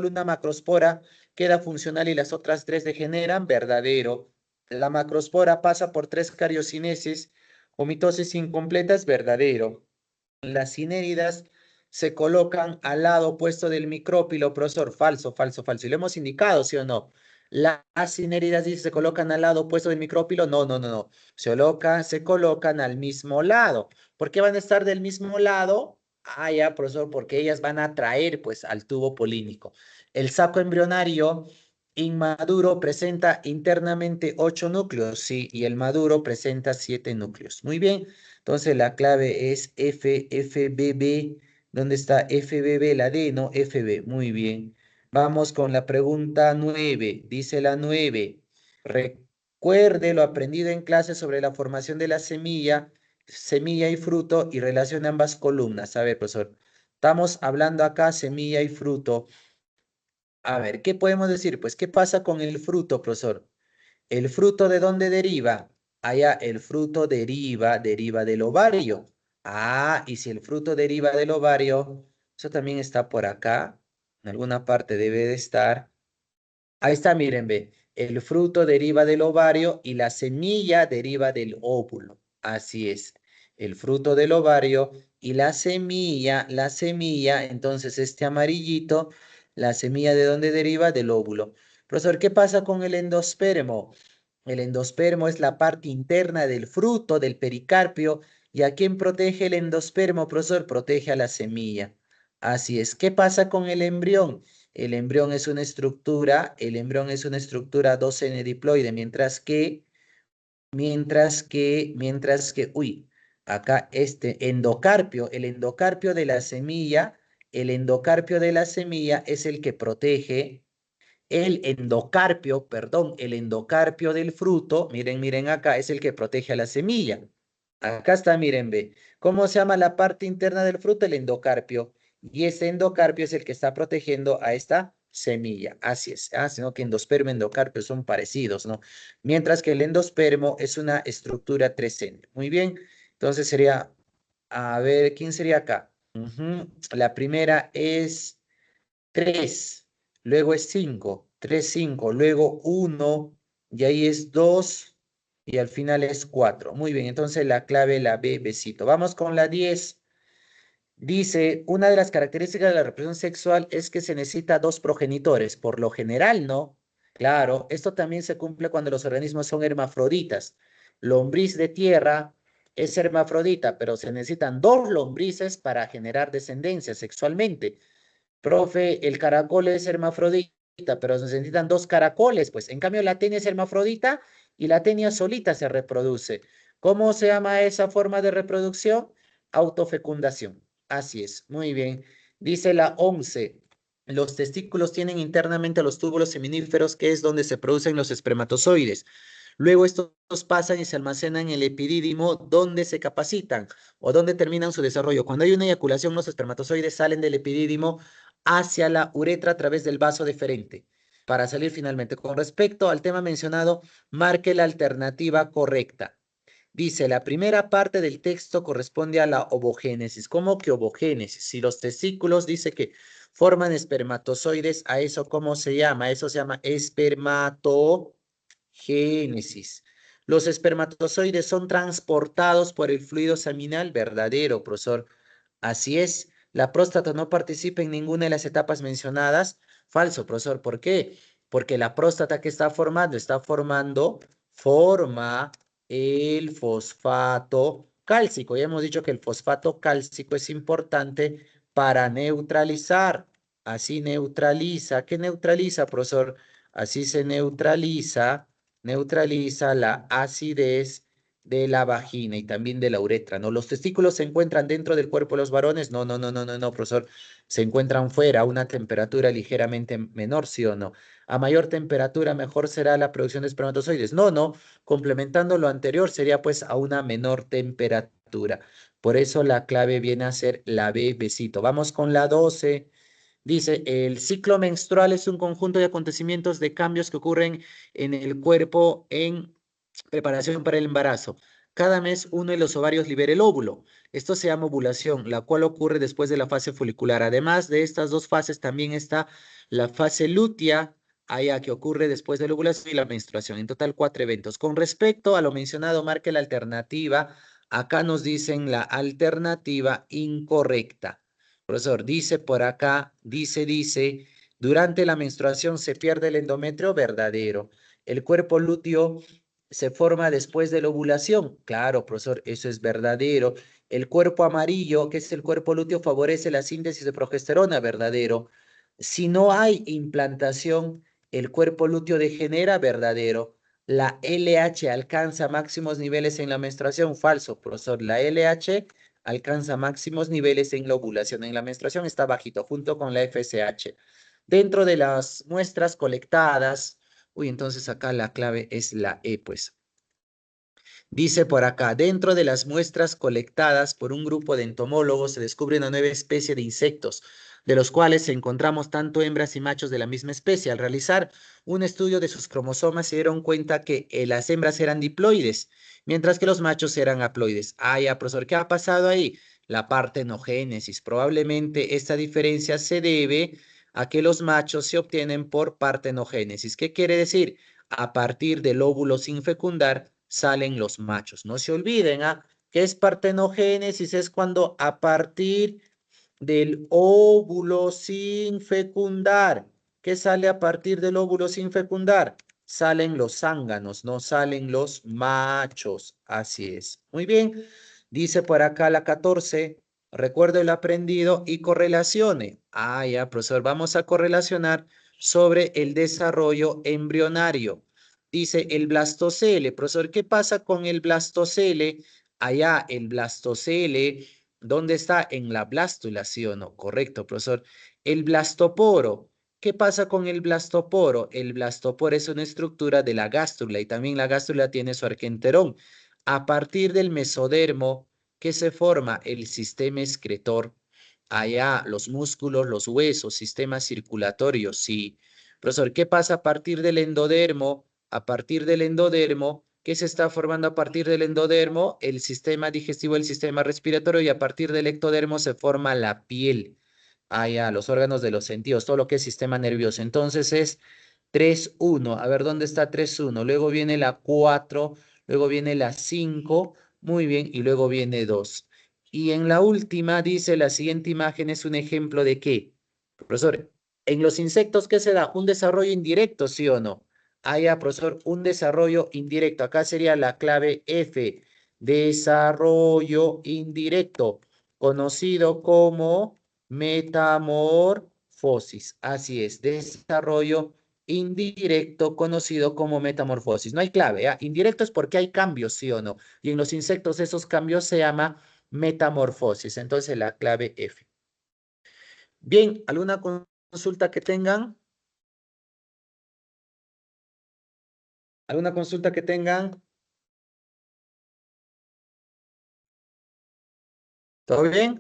[SPEAKER 1] una macrospora queda funcional y las otras 3 degeneran. Verdadero. La macrospora pasa por 3 cariocinesis o mitosis incompletas, verdadero. Las cinéridas se colocan al lado opuesto del micrópilo, profesor, falso, falso, falso. Y lo hemos indicado, ¿sí o no? Las cinéridas dice, se colocan al lado opuesto del micrópilo. No, no, no, no. Se colocan al mismo lado. ¿Por qué van a estar del mismo lado? Ah, ya, profesor, porque ellas van a atraer, pues, al tubo polínico. El saco embrionario inmaduro presenta internamente 8 núcleos, sí, y el maduro presenta 7 núcleos. Muy bien. Entonces la clave es FBB. ¿Dónde está FBB? La D, ¿no? FB. Muy bien. Vamos con la pregunta 9. Dice la 9. Recuerde lo aprendido en clase sobre la formación de la semilla, semilla y fruto y relacione ambas columnas. A ver, profesor. Estamos hablando acá semilla y fruto. A ver, ¿qué podemos decir? Pues, ¿qué pasa con el fruto, profesor? ¿El fruto de dónde deriva? Allá el fruto deriva del ovario. Ah, y si el fruto deriva del ovario, eso también está por acá. En alguna parte debe de estar. Ahí está, miren, ve. El fruto deriva del ovario y la semilla deriva del óvulo. Así es. El fruto del ovario y la semilla, entonces este amarillito, la semilla de dónde deriva del óvulo. Profesor, ¿qué pasa con el endospermo? El endospermo es la parte interna del fruto, del pericarpio. ¿Y a quién protege el endospermo, profesor? Protege a la semilla. Así es. ¿Qué pasa con el embrión? El embrión es una estructura 2N diploide, uy, acá este endocarpio, el endocarpio de la semilla es el que protege el endocarpio, perdón, el endocarpio del fruto, miren, miren acá, es el que protege a la semilla. Acá está, miren, ve. ¿Cómo se llama la parte interna del fruto? El endocarpio. Y ese endocarpio es el que está protegiendo a esta semilla. Así es. Ah, sino que endospermo y endocarpio son parecidos, ¿no? Mientras que el endospermo es una estructura 3N. Muy bien. Entonces sería, a ver, ¿quién sería acá? La primera es 3, luego es 5, 3, 5, luego 1, y ahí es 2, y al final es 4. Muy bien, entonces la clave, la B, besito. Vamos con la 10. Dice, una de las características de la reproducción sexual es que se necesita dos progenitores, por lo general, ¿no? Claro, esto también se cumple cuando los organismos son hermafroditas. Lombriz de tierra es hermafrodita, pero se necesitan dos lombrices para generar descendencia sexualmente. Profe, el caracol es hermafrodita, pero se necesitan dos caracoles, pues. En cambio, la tenia es hermafrodita y la tenia solita se reproduce. ¿Cómo se llama esa forma de reproducción? Autofecundación. Así es, muy bien. Dice la 11. Los testículos tienen internamente los túbulos seminíferos, que es donde se producen los espermatozoides. Luego estos pasan y se almacenan en el epidídimo, donde se capacitan o donde terminan su desarrollo. Cuando hay una eyaculación, los espermatozoides salen del epidídimo hacia la uretra a través del vaso deferente para salir finalmente. Con respecto al tema mencionado, marque la alternativa correcta. Dice, la primera parte del texto corresponde a la ovogénesis. ¿Cómo que ovogénesis? Si los testículos dice que forman espermatozoides, ¿a eso cómo se llama? Eso se llama espermatogénesis. Los espermatozoides son transportados por el fluido seminal, verdadero, profesor. Así es, la próstata no participa en ninguna de las etapas mencionadas. Falso, profesor. ¿Por qué? Porque la próstata que forma el fosfato cálcico. Ya hemos dicho que el fosfato cálcico es importante para neutralizar. Así neutraliza. ¿Qué neutraliza, profesor? Así se neutraliza la acidez de la vagina y también de la uretra, ¿no? ¿Los testículos se encuentran dentro del cuerpo de los varones? No, no, no, no, no, no, profesor. Se encuentran fuera a una temperatura ligeramente menor, ¿sí o no? A mayor temperatura, mejor será la producción de espermatozoides. No, no. Complementando lo anterior, sería pues a una menor temperatura. Por eso la clave viene a ser la B, besito. Vamos con la 12. Dice, el ciclo menstrual es un conjunto de acontecimientos de cambios que ocurren en el cuerpo en preparación para el embarazo. Cada mes uno de los ovarios libera el óvulo. Esto se llama ovulación, la cual ocurre después de la fase folicular. Además de estas dos fases, también está la fase lútea allá que ocurre después de la ovulación y la menstruación. En total, 4 eventos. Con respecto a lo mencionado, marque la alternativa. Acá nos dicen la alternativa incorrecta. Profesor, dice por acá, dice, durante la menstruación se pierde el endometrio, verdadero. El cuerpo lúteo se forma después de la ovulación. Claro, profesor, eso es verdadero. El cuerpo amarillo, que es el cuerpo lúteo, favorece la síntesis de progesterona, verdadero. Si no hay implantación, el cuerpo lúteo degenera, verdadero. La LH alcanza máximos niveles en la menstruación, falso, profesor. La LH alcanza máximos niveles en la ovulación. En la menstruación está bajito, junto con la FSH. Dentro de las muestras colectadas, entonces acá la clave es la E, pues. Dice por acá, dentro de las muestras colectadas por un grupo de entomólogos se descubre una nueva especie de insectos, de los cuales encontramos tanto hembras y machos de la misma especie. Al realizar un estudio de sus cromosomas se dieron cuenta que las hembras eran diploides, mientras que los machos eran haploides. Ah, ya, profesor, ¿qué ha pasado ahí? La partenogénesis. Probablemente esta diferencia se debe a que los machos se obtienen por partenogénesis. ¿Qué quiere decir? A partir del óvulo sin fecundar, salen los machos. No se olviden, ¿ah? ¿Qué es partenogénesis? Es cuando a partir del óvulo sin fecundar, ¿qué sale a partir del óvulo sin fecundar? Salen los zánganos, no salen los machos. Así es. Muy bien. Dice por acá la 14. Recuerdo el aprendido y correlacione. Ah, ya, profesor. Vamos a correlacionar sobre el desarrollo embrionario. Dice el blastocele. Profesor, ¿qué pasa con el blastocele? Allá el blastocele, ¿dónde está? En la blástula, ¿sí o no? Correcto, profesor. El blastoporo. ¿Qué pasa con el blastoporo? El blastoporo es una estructura de la gástrula y también la gástrula tiene su arquenterón. A partir del mesodermo, ¿qué se forma? El sistema excretor. Allá, los músculos, los huesos, sistema circulatorio, sí. Profesor, ¿qué pasa a partir del endodermo? A partir del endodermo, ¿qué se está formando a partir del endodermo? El sistema digestivo, el sistema respiratorio, y a partir del ectodermo se forma la piel. Ah, ya, los órganos de los sentidos, todo lo que es sistema nervioso. Entonces es 3-1. A ver, ¿dónde está 3-1? Luego viene la 4, luego viene la 5, muy bien, y luego viene 2. Y en la última dice, la siguiente imagen es un ejemplo de qué. Profesor, en los insectos, ¿qué se da? Un desarrollo indirecto, ¿sí o no? Ah, ya, profesor, un desarrollo indirecto. Acá sería la clave F. Desarrollo indirecto, conocido como metamorfosis. Así es, desarrollo indirecto, conocido como metamorfosis. No hay clave, ¿ah? Indirecto es porque hay cambios, ¿sí o no? Y en los insectos esos cambios se llama metamorfosis. Entonces la clave F. Bien, ¿alguna consulta que tengan? ¿Alguna consulta que tengan? ¿Todo bien?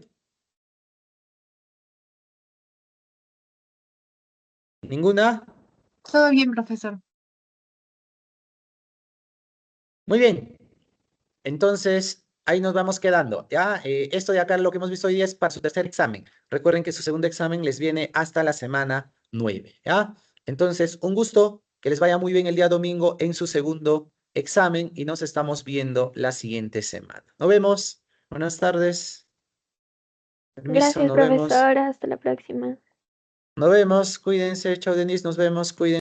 [SPEAKER 1] ¿Ninguna?
[SPEAKER 3] Todo bien, profesor.
[SPEAKER 1] Muy bien. Entonces, ahí nos vamos quedando. Ya, esto de acá, lo que hemos visto hoy día es para su tercer examen. Recuerden que su segundo examen les viene hasta la semana 9. ¿Ya? Entonces, un gusto, que les vaya muy bien el día domingo en su segundo examen y nos estamos viendo la siguiente semana. Nos vemos. Buenas tardes. Permiso,
[SPEAKER 2] Gracias,
[SPEAKER 1] nos vemos.
[SPEAKER 2] profesor. Hasta la próxima.
[SPEAKER 1] Nos vemos. Cuídense. Chao, Denise. Nos vemos. Cuídense.